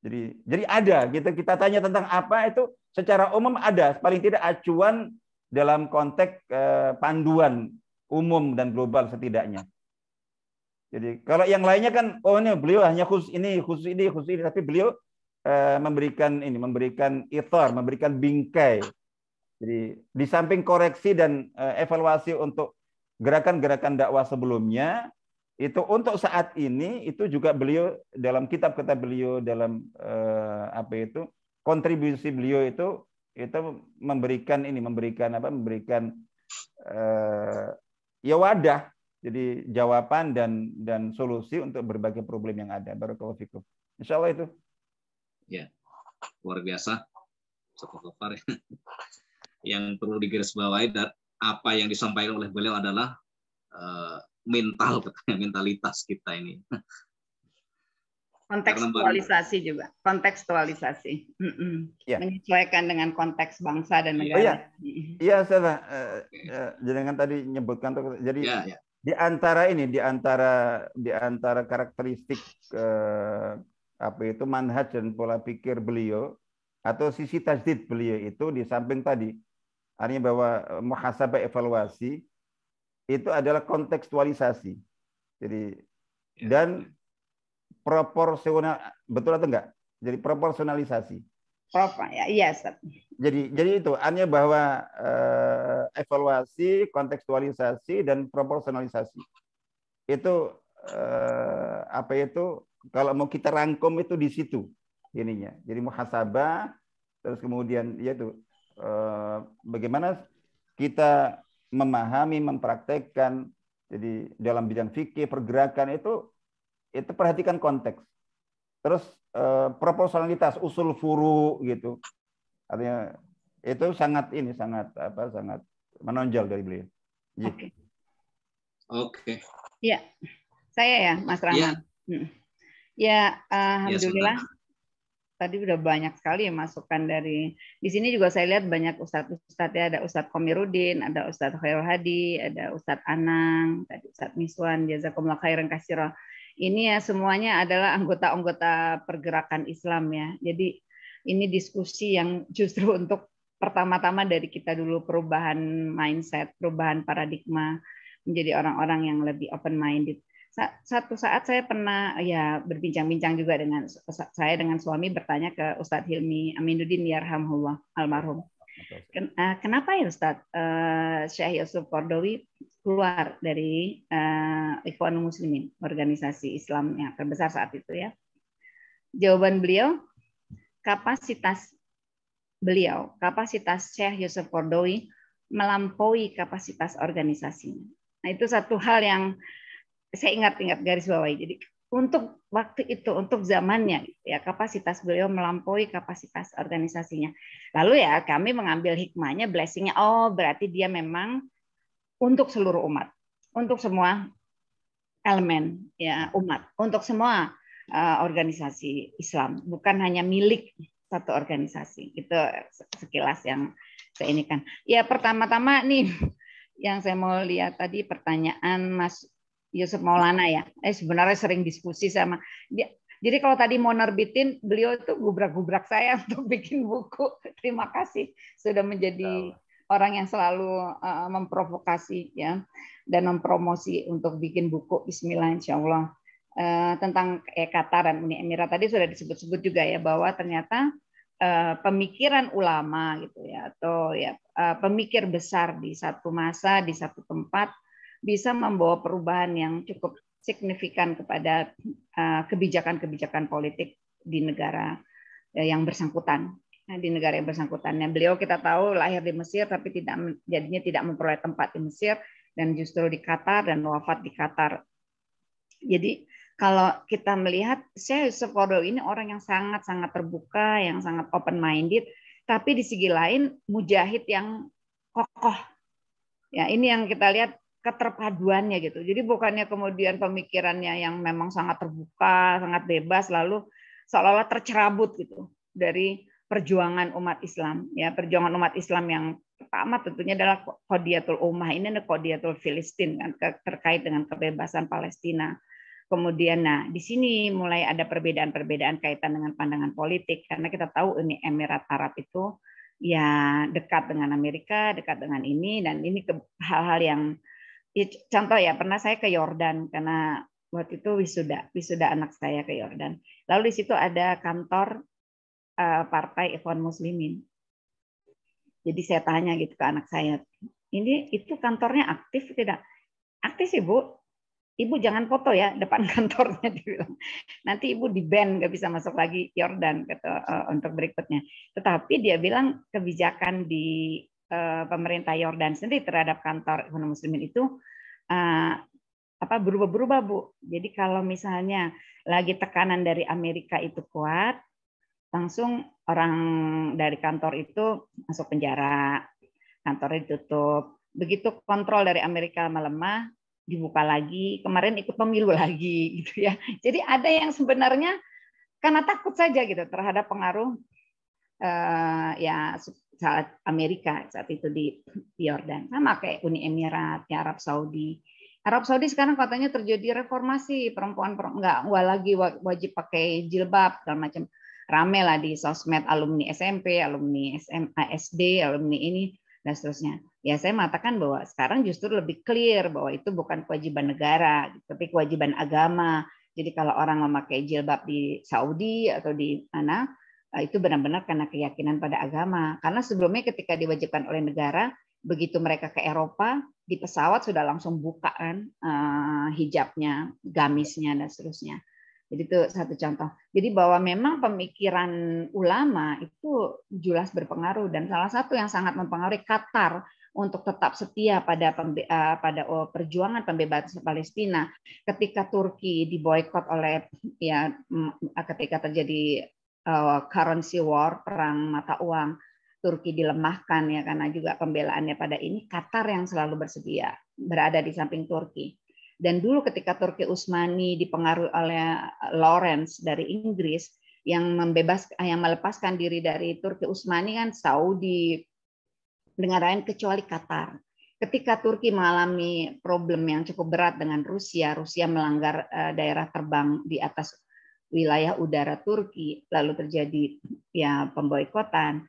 Jadi ada, kita tanya tentang apa itu secara umum ada, paling tidak acuan dalam konteks panduan umum dan global setidaknya. Jadi kalau yang lainnya kan, ini beliau hanya khusus ini, tapi beliau memberikan ithar, memberikan bingkai. Jadi di samping koreksi dan evaluasi untuk gerakan-gerakan dakwah sebelumnya, itu untuk saat ini itu juga beliau dalam kitab-kitab beliau, dalam kontribusi beliau itu memberikan wadah, jadi jawaban dan solusi untuk berbagai problem yang ada. Barakallahu fikum. Insya Allah itu. Ya, luar biasa. Yang perlu digarisbawahi dan apa yang disampaikan oleh beliau adalah mentalitas kita ini. Kontekstualisasi juga, kontekstualisasi. Ya. Menyesuaikan dengan konteks bangsa dan negara. Iya, salah. Jangan tadi nyebutkan tuh. Jadi di antara karakteristik manhaj dan pola pikir beliau atau sisi tajdid beliau itu, di samping tadi artinya bahwa muhasabah, evaluasi itu adalah kontekstualisasi. Jadi dan proporsional, betul atau enggak? Jadi proporsionalisasi. Iya, Jadi itu artinya bahwa evaluasi, kontekstualisasi dan proporsionalisasi. Itu kalau mau kita rangkum itu di situ ininya. Jadi muhasabah, terus kemudian yaitu bagaimana kita memahami, mempraktekkan. Jadi dalam bidang fikih, pergerakan itu perhatikan konteks. Terus proporsionalitas, usul furu gitu. Artinya itu sangat menonjol dari beliau. Oke. Ya. Saya ya, Mas Rahman. Ya, alhamdulillah. Tadi udah banyak sekali masukan dari di sini juga saya lihat banyak ustadz-ustadz ya, ada Ustadz Komirudin, ada Ustadz Khairul Hadi, ada Ustadz Anang, tadi Ustadz Miswan, jazakumullah khairan katsira. Ini ya semuanya adalah anggota-anggota pergerakan Islam ya. Jadi ini diskusi yang justru untuk pertama-tama dari kita dulu perubahan mindset, perubahan paradigma menjadi orang-orang yang lebih open minded. Satu saat saya pernah ya berbincang-bincang juga dengan suami bertanya ke Ustadz Hilmi Aminuddin yarhamullah almarhum. Kenapa ya Ustadz Syekh Yusuf Qaradawi keluar dari Ikhwanul Muslimin, organisasi Islam yang terbesar saat itu ya? Jawaban beliau, kapasitas Syekh Yusuf Qaradawi melampaui kapasitas organisasinya. Nah, itu satu hal yang saya ingat garis bawahi. Jadi untuk waktu itu, untuk zamannya, ya kapasitas beliau melampaui kapasitas organisasinya. Lalu ya kami mengambil hikmahnya, blessingnya. Oh berarti dia memang untuk seluruh umat, untuk semua elemen ya umat, untuk semua organisasi Islam, bukan hanya milik satu organisasi. Itu sekilas yang saya ini kan. Ya pertama-tama nih yang saya mau lihat tadi pertanyaan Mas Yusuf Maulana ya, sebenarnya sering diskusi sama dia. Jadi kalau tadi mau nerbitin, beliau itu gubrak-gubrak saya untuk bikin buku. Terima kasih sudah menjadi orang yang selalu memprovokasi ya dan mempromosi untuk bikin buku. Bismillah insyaallah tentang Qatar dan Uni Emirat tadi sudah disebut-sebut juga ya bahwa ternyata pemikiran ulama gitu ya atau ya pemikir besar di satu masa di satu tempat bisa membawa perubahan yang cukup signifikan kepada kebijakan-kebijakan politik di negara yang bersangkutan. Di negara yang bersangkutannya. Beliau kita tahu lahir di Mesir tapi jadinya tidak memperoleh tempat di Mesir dan justru di Qatar dan wafat di Qatar. Jadi kalau kita melihat Syekh Yusuf Qaradawi ini orang yang sangat-sangat terbuka, yang sangat open minded, tapi di segi lain mujahid yang kokoh. Ya, ini yang kita lihat keterpaduannya gitu. Jadi bukannya kemudian pemikirannya yang memang sangat terbuka, sangat bebas lalu seolah-olah tercerabut gitu dari perjuangan umat Islam. Ya, perjuangan umat Islam yang pertama tentunya adalah Qadiyatul Ummah. Ini adalah Qadiyatul Filistin kan terkait dengan kebebasan Palestina. Kemudian nah di sini mulai ada perbedaan-perbedaan kaitan dengan pandangan politik karena kita tahu Uni Emirat Arab itu ya dekat dengan Amerika, dekat dengan ini dan ini hal-hal yang contoh ya, pernah saya ke Yordan karena waktu itu wisuda anak saya ke Yordan. Lalu di situ ada kantor Partai Ikhwan Muslimin. Jadi saya tanya gitu ke anak saya, itu kantornya aktif tidak? Aktif sih Bu. Ibu jangan foto ya depan kantornya, dibilang. Nanti ibu di-ban nggak bisa masuk lagi Yordan untuk berikutnya. Tetapi dia bilang kebijakan di pemerintah Yordan sendiri terhadap kantor Ikhwan Muslimin itu berubah-berubah Bu. Jadi kalau misalnya lagi tekanan dari Amerika itu kuat, langsung orang dari kantor itu masuk penjara, kantornya ditutup. Begitu kontrol dari Amerika melemah, dibuka lagi. Kemarin ikut pemilu lagi, gitu ya. Jadi ada yang sebenarnya karena takut saja gitu terhadap pengaruh ya saat Amerika saat itu di Yordan, sama kayak Uni Emirat, ya Arab Saudi. Arab Saudi sekarang katanya terjadi reformasi, perempuan nggak lagi wajib pakai jilbab segala macam. Rame lah di sosmed alumni SMP, alumni SMA, SD, alumni ini dan seterusnya. Ya saya mengatakan bahwa sekarang justru lebih clear bahwa itu bukan kewajiban negara, tapi kewajiban agama. Jadi kalau orang memakai jilbab di Saudi atau di mana, itu benar-benar karena keyakinan pada agama. Karena sebelumnya ketika diwajibkan oleh negara, begitu mereka ke Eropa, di pesawat sudah langsung buka kan hijabnya, gamisnya dan seterusnya. Jadi itu satu contoh. Jadi bahwa memang pemikiran ulama itu jelas berpengaruh dan salah satu yang sangat mempengaruhi Qatar untuk tetap setia pada perjuangan pembebasan Palestina ketika Turki diboikot oleh ya ketika terjadi currency war, perang mata uang, Turki dilemahkan ya karena juga pembelaannya pada ini, Qatar yang selalu bersedia berada di samping Turki. Dan dulu ketika Turki Utsmani dipengaruhi oleh Lawrence dari Inggris yang melepaskan diri dari Turki Utsmani kan Saudi dengan lain kecuali Qatar. Ketika Turki mengalami problem yang cukup berat dengan Rusia melanggar daerah terbang di atas wilayah udara Turki, lalu terjadi ya pemboikotan.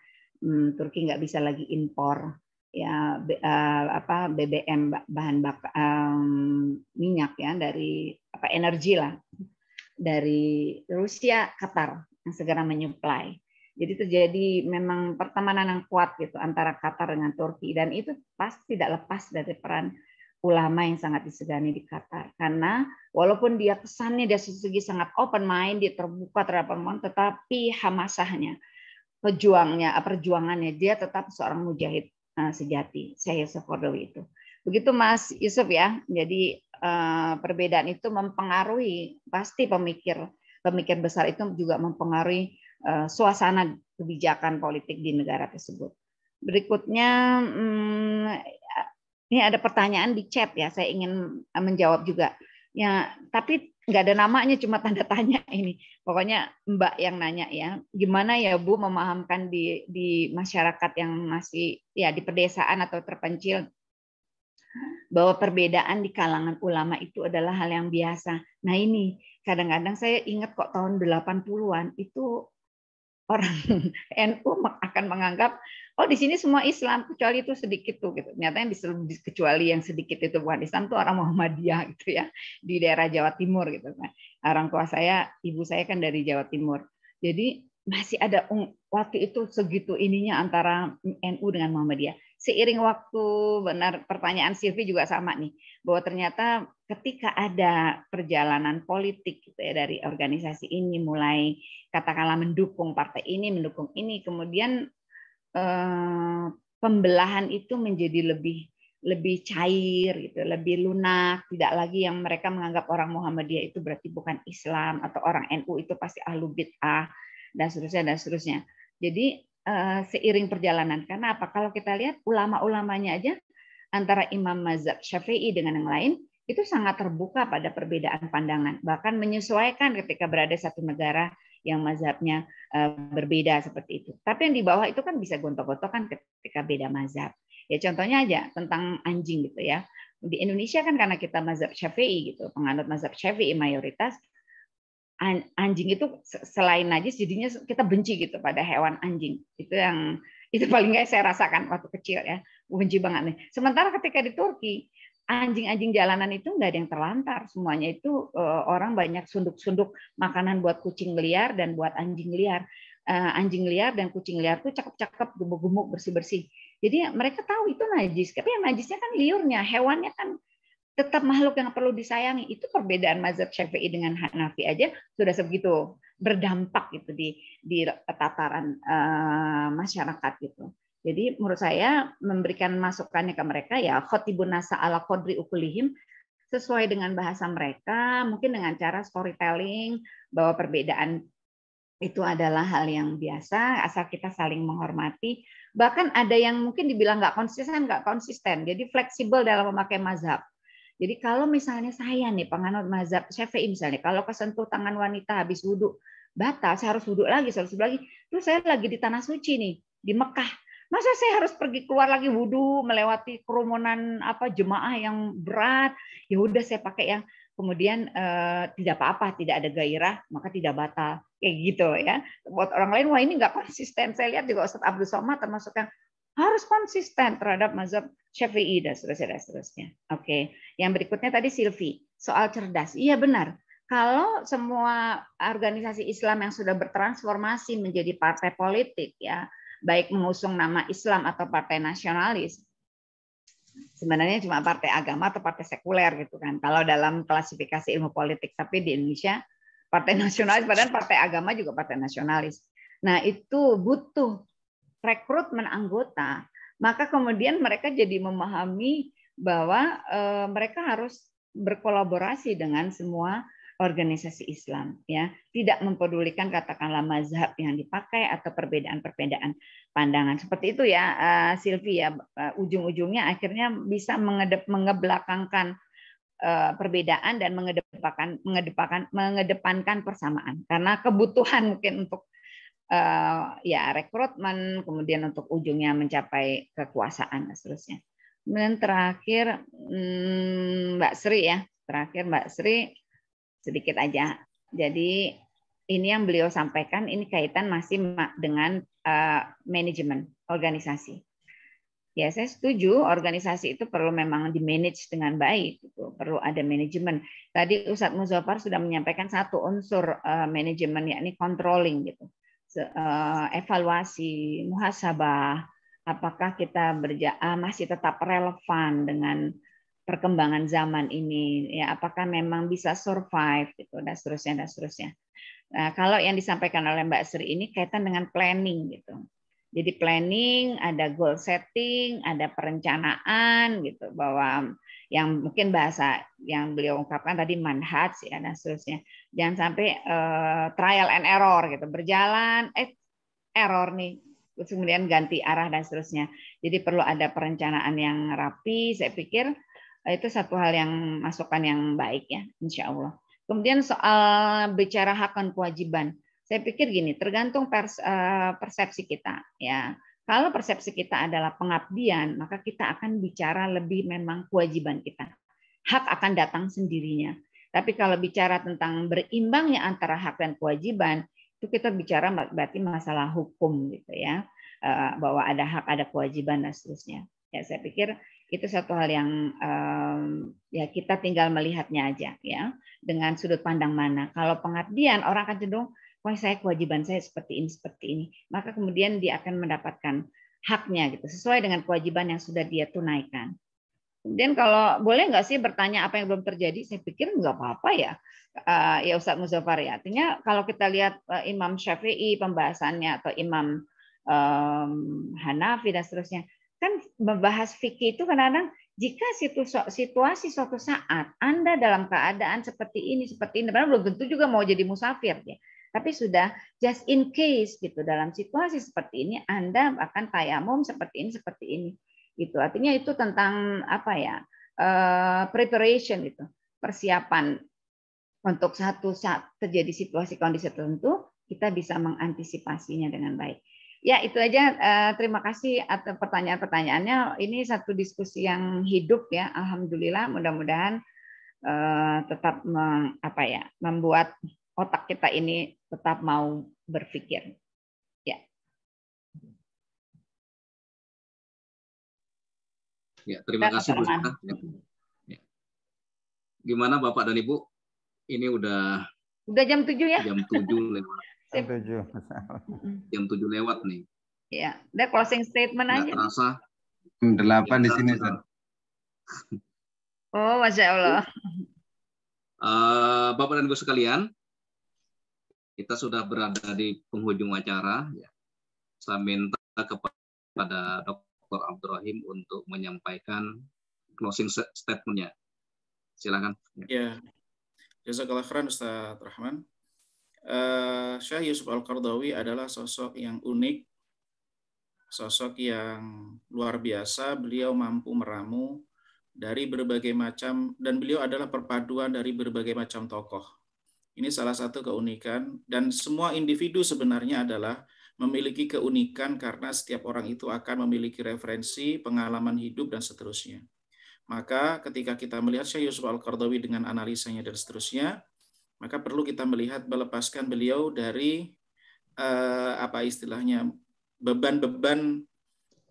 Turki nggak bisa lagi impor ya BBM bahan bakar minyak ya dari energi lah dari Rusia, Qatar yang segera menyuplai. Jadi terjadi memang pertemanan yang kuat gitu antara Qatar dengan Turki dan itu pasti tidak lepas dari peran ulama yang sangat disegani di Qatar. Karena walaupun dia kesannya dari segi sangat open mind, dia terbuka terhadap perempuan, tetapi hamasahnya, perjuangannya dia tetap seorang mujahid sejati, Syekh Yusuf Qaradawi itu. Begitu Mas Yusuf ya. Jadi perbedaan itu mempengaruhi pasti pemikir besar itu juga mempengaruhi suasana kebijakan politik di negara tersebut. Berikutnya ini ada pertanyaan di chat ya, saya ingin menjawab juga. Ya, tapi nggak ada namanya, cuma tanda tanya ini. Pokoknya Mbak yang nanya ya, gimana ya Bu memahamkan di masyarakat yang masih ya di pedesaan atau terpencil bahwa perbedaan di kalangan ulama itu adalah hal yang biasa. Nah ini kadang-kadang saya ingat kok tahun 80-an itu orang NU akan menganggap oh di sini semua Islam kecuali itu sedikit tuh gitu. Ternyata yang kecuali yang sedikit itu bukan Islam tuh orang Muhammadiyah gitu ya di daerah Jawa Timur gitu kan. Orang tua saya, ibu saya kan dari Jawa Timur. Jadi masih ada waktu itu segitu ininya antara NU dengan Muhammadiyah. Seiring waktu, benar pertanyaan Silvi juga sama nih, bahwa ternyata ketika ada perjalanan politik gitu ya dari organisasi ini mulai katakanlah mendukung partai ini, mendukung ini, kemudian pembelahan itu menjadi lebih cair gitu, lebih lunak, tidak lagi yang mereka menganggap orang Muhammadiyah itu berarti bukan Islam atau orang NU itu pasti ahlu bid'ah dan seterusnya. Jadi seiring perjalanan, karena apa? Kalau kita lihat ulama-ulamanya aja antara Imam Mazhab Syafi'i dengan yang lain itu sangat terbuka pada perbedaan pandangan, bahkan menyesuaikan ketika berada satu negara yang mazhabnya berbeda seperti itu. Tapi yang di bawah itu kan bisa gontok-gontokan ketika beda mazhab. Ya contohnya aja tentang anjing gitu ya. Di Indonesia kan karena kita mazhab Syafi'i gitu, penganut mazhab Syafi'i mayoritas, anjing itu selain najis jadinya kita benci gitu pada hewan anjing. Itu paling nggak saya rasakan waktu kecil ya, benci banget nih. Sementara ketika di Turki anjing-anjing jalanan itu nggak ada yang terlantar, semuanya itu orang banyak sunduk-sunduk makanan buat kucing liar dan buat anjing liar. Anjing liar dan kucing liar tuh cakep-cakep, gemuk-gemuk, bersih-bersih. Jadi mereka tahu itu najis, tapi yang najisnya kan liurnya, hewannya kan tetap makhluk yang perlu disayangi. Itu perbedaan mazhab Syafi'i dengan Hanafi aja sudah sebegitu berdampak gitu di tataran masyarakat gitu. Jadi menurut saya memberikan masukannya ke mereka ya khotibun nasa ala qadri ukulihim, sesuai dengan bahasa mereka, mungkin dengan cara storytelling bahwa perbedaan itu adalah hal yang biasa asal kita saling menghormati. Bahkan ada yang mungkin dibilang nggak konsisten, jadi fleksibel dalam memakai mazhab. Jadi kalau misalnya saya nih penganut mazhab Syafi'i misalnya, kalau kesentuh tangan wanita habis wudhu batal, saya harus wudhu lagi, terus saya lagi di tanah suci nih di Mekah, masa saya harus pergi keluar lagi wudhu melewati kerumunan jemaah yang berat? Ya udah saya pakai yang kemudian tidak apa-apa, tidak ada gairah, maka tidak batal kayak gitu ya. Buat orang lain wah ini nggak konsisten. Saya lihat juga Ustaz Abdul Somad termasuk yang harus konsisten terhadap mazhab Syafi'i dan seterusnya. Oke, yang berikutnya tadi Silvi soal cerdas. Iya benar. Kalau semua organisasi Islam yang sudah bertransformasi menjadi partai politik ya, baik mengusung nama Islam atau partai nasionalis, sebenarnya cuma partai agama atau partai sekuler gitu kan. Kalau dalam klasifikasi ilmu politik, tapi di Indonesia partai nasionalis, padahal partai agama juga partai nasionalis. Nah itu butuh rekrutmen anggota, maka kemudian mereka jadi memahami bahwa mereka harus berkolaborasi dengan semua organisasi Islam, ya, tidak mempedulikan katakanlah mazhab yang dipakai atau perbedaan-perbedaan pandangan seperti itu ya, Silvi ya, ujung-ujungnya akhirnya bisa mengebelakangkan perbedaan dan mengedepankan persamaan. Karena kebutuhan mungkin untuk ya rekrutmen, kemudian untuk ujungnya mencapai kekuasaan dan seterusnya. Dan terakhir Mbak Sri ya, Mbak Sri sedikit aja. Jadi ini yang beliau sampaikan ini kaitan masih dengan manajemen organisasi. Ya, saya setuju organisasi itu perlu memang di-manage dengan baik, gitu. Perlu ada manajemen. Tadi Ustadz Muzaffar sudah menyampaikan satu unsur manajemen, yakni controlling gitu. Evaluasi, muhasabah, apakah kita masih tetap relevan dengan perkembangan zaman ini, ya apakah memang bisa survive gitu dan seterusnya. Nah, kalau yang disampaikan oleh Mbak Sri ini kaitan dengan planning gitu. Jadi planning, ada goal setting, ada perencanaan gitu, bahwa yang mungkin bahasa yang beliau ungkapkan tadi manhaj ya dan seterusnya. Jangan sampai trial and error gitu, berjalan error nih, terus kemudian ganti arah dan seterusnya. Jadi perlu ada perencanaan yang rapi. Saya pikir itu satu hal yang masukan yang baik ya, insya Allah. Kemudian soal bicara hak dan kewajiban. Saya pikir gini, tergantung persepsi kita ya. Kalau persepsi kita adalah pengabdian, maka kita akan bicara lebih memang kewajiban kita. Hak akan datang sendirinya. Tapi kalau bicara tentang berimbangnya antara hak dan kewajiban, itu kita bicara berarti masalah hukum gitu ya. Bahwa ada hak, ada kewajiban dan seterusnya. Ya, saya pikir itu satu hal yang ya kita tinggal melihatnya aja ya, dengan sudut pandang mana. Kalau pengabdian, orang akan cenderung saya kewajiban saya seperti ini, maka kemudian dia akan mendapatkan haknya gitu sesuai dengan kewajiban yang sudah dia tunaikan. Kemudian kalau boleh nggak sih bertanya apa yang belum terjadi, saya pikir nggak apa-apa ya, ya Ustadz Muzaffar ya. Artinya kalau kita lihat Imam Syafi'i pembahasannya atau Imam Hanafi dan seterusnya, kan membahas fikih itu kadang-kadang jika situasi suatu saat Anda dalam keadaan seperti ini, padahal belum tentu juga mau jadi musafir ya. Tapi sudah just in case gitu, dalam situasi seperti ini Anda akan tayamum seperti ini gitu. Artinya itu tentang apa ya, preparation gitu, persiapan untuk satu saat terjadi situasi kondisi tertentu kita bisa mengantisipasinya dengan baik. Ya itu aja, terima kasih atas pertanyaan-pertanyaannya. Ini satu diskusi yang hidup ya, alhamdulillah. Mudah-mudahan tetap membuat otak kita ini tetap mau berpikir. Ya. Ya, terima kasih Bu Sita. Ya. Gimana Bapak dan Ibu? Ini udah jam 7 ya? Jam 7 lewat. Jam 7 lewat nih. Ya, udah closing statement aja. Nggak terasa. 8 di sini, Ustaz. Oh, Masya Allah. Bapak dan Ibu sekalian, kita sudah berada di penghujung acara. Ya. Saya minta kepada Dr. Abdurrahim untuk menyampaikan closing statement-nya. Silakan. Ya, jazakallah khairan Ustaz Rahman. Syekh Yusuf Al-Qardawi adalah sosok yang unik, sosok yang luar biasa. Beliau mampu meramu dari berbagai macam, dan beliau adalah perpaduan dari berbagai macam tokoh. Ini salah satu keunikan, dan semua individu sebenarnya adalah memiliki keunikan karena setiap orang itu akan memiliki referensi, pengalaman hidup, dan seterusnya. Maka ketika kita melihat Syekh Yusuf Al-Qardawi dengan analisanya dan seterusnya, maka perlu kita melihat melepaskan beliau dari beban-beban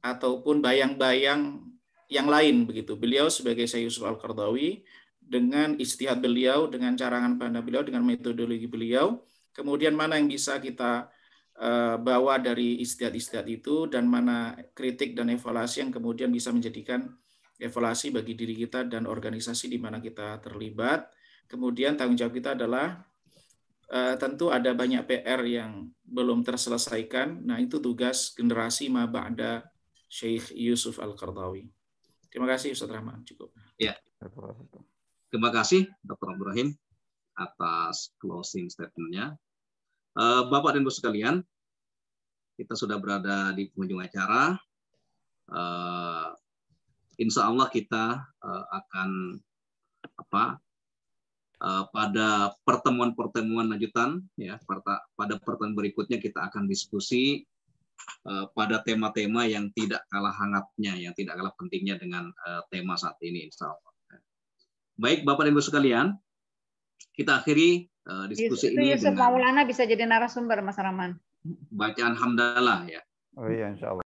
ataupun bayang-bayang yang lain begitu. Beliau sebagai Syekh Yusuf Al-Qardawi dengan ijtihad beliau, dengan carangan pandang beliau, dengan metodologi beliau, kemudian mana yang bisa kita bawa dari ijtihad-ijtihad itu, dan mana kritik dan evaluasi yang kemudian bisa menjadikan evaluasi bagi diri kita dan organisasi di mana kita terlibat. Kemudian tanggung jawab kita adalah tentu ada banyak PR yang belum terselesaikan. Nah, itu tugas generasi ma ba'da Syekh Yusuf Al-Qardawi. Terima kasih Ustaz Rahman. Cukup. Ya. Terima kasih Dr. Abdurrahim atas closing statement-nya. Bapak dan Ibu sekalian, kita sudah berada di penghujung acara. Insya Allah kita akan pada pertemuan-pertemuan lanjutan, ya, pada pertemuan berikutnya kita akan diskusi pada tema-tema yang tidak kalah hangatnya, yang tidak kalah pentingnya dengan tema saat ini, insya Allah. Baik, Bapak dan Ibu sekalian, kita akhiri diskusi ini Yusuf dengan Maulana bisa jadi narasumber, Mas Rahman. bacaan hamdalah, ya. Oh iya, insya Allah.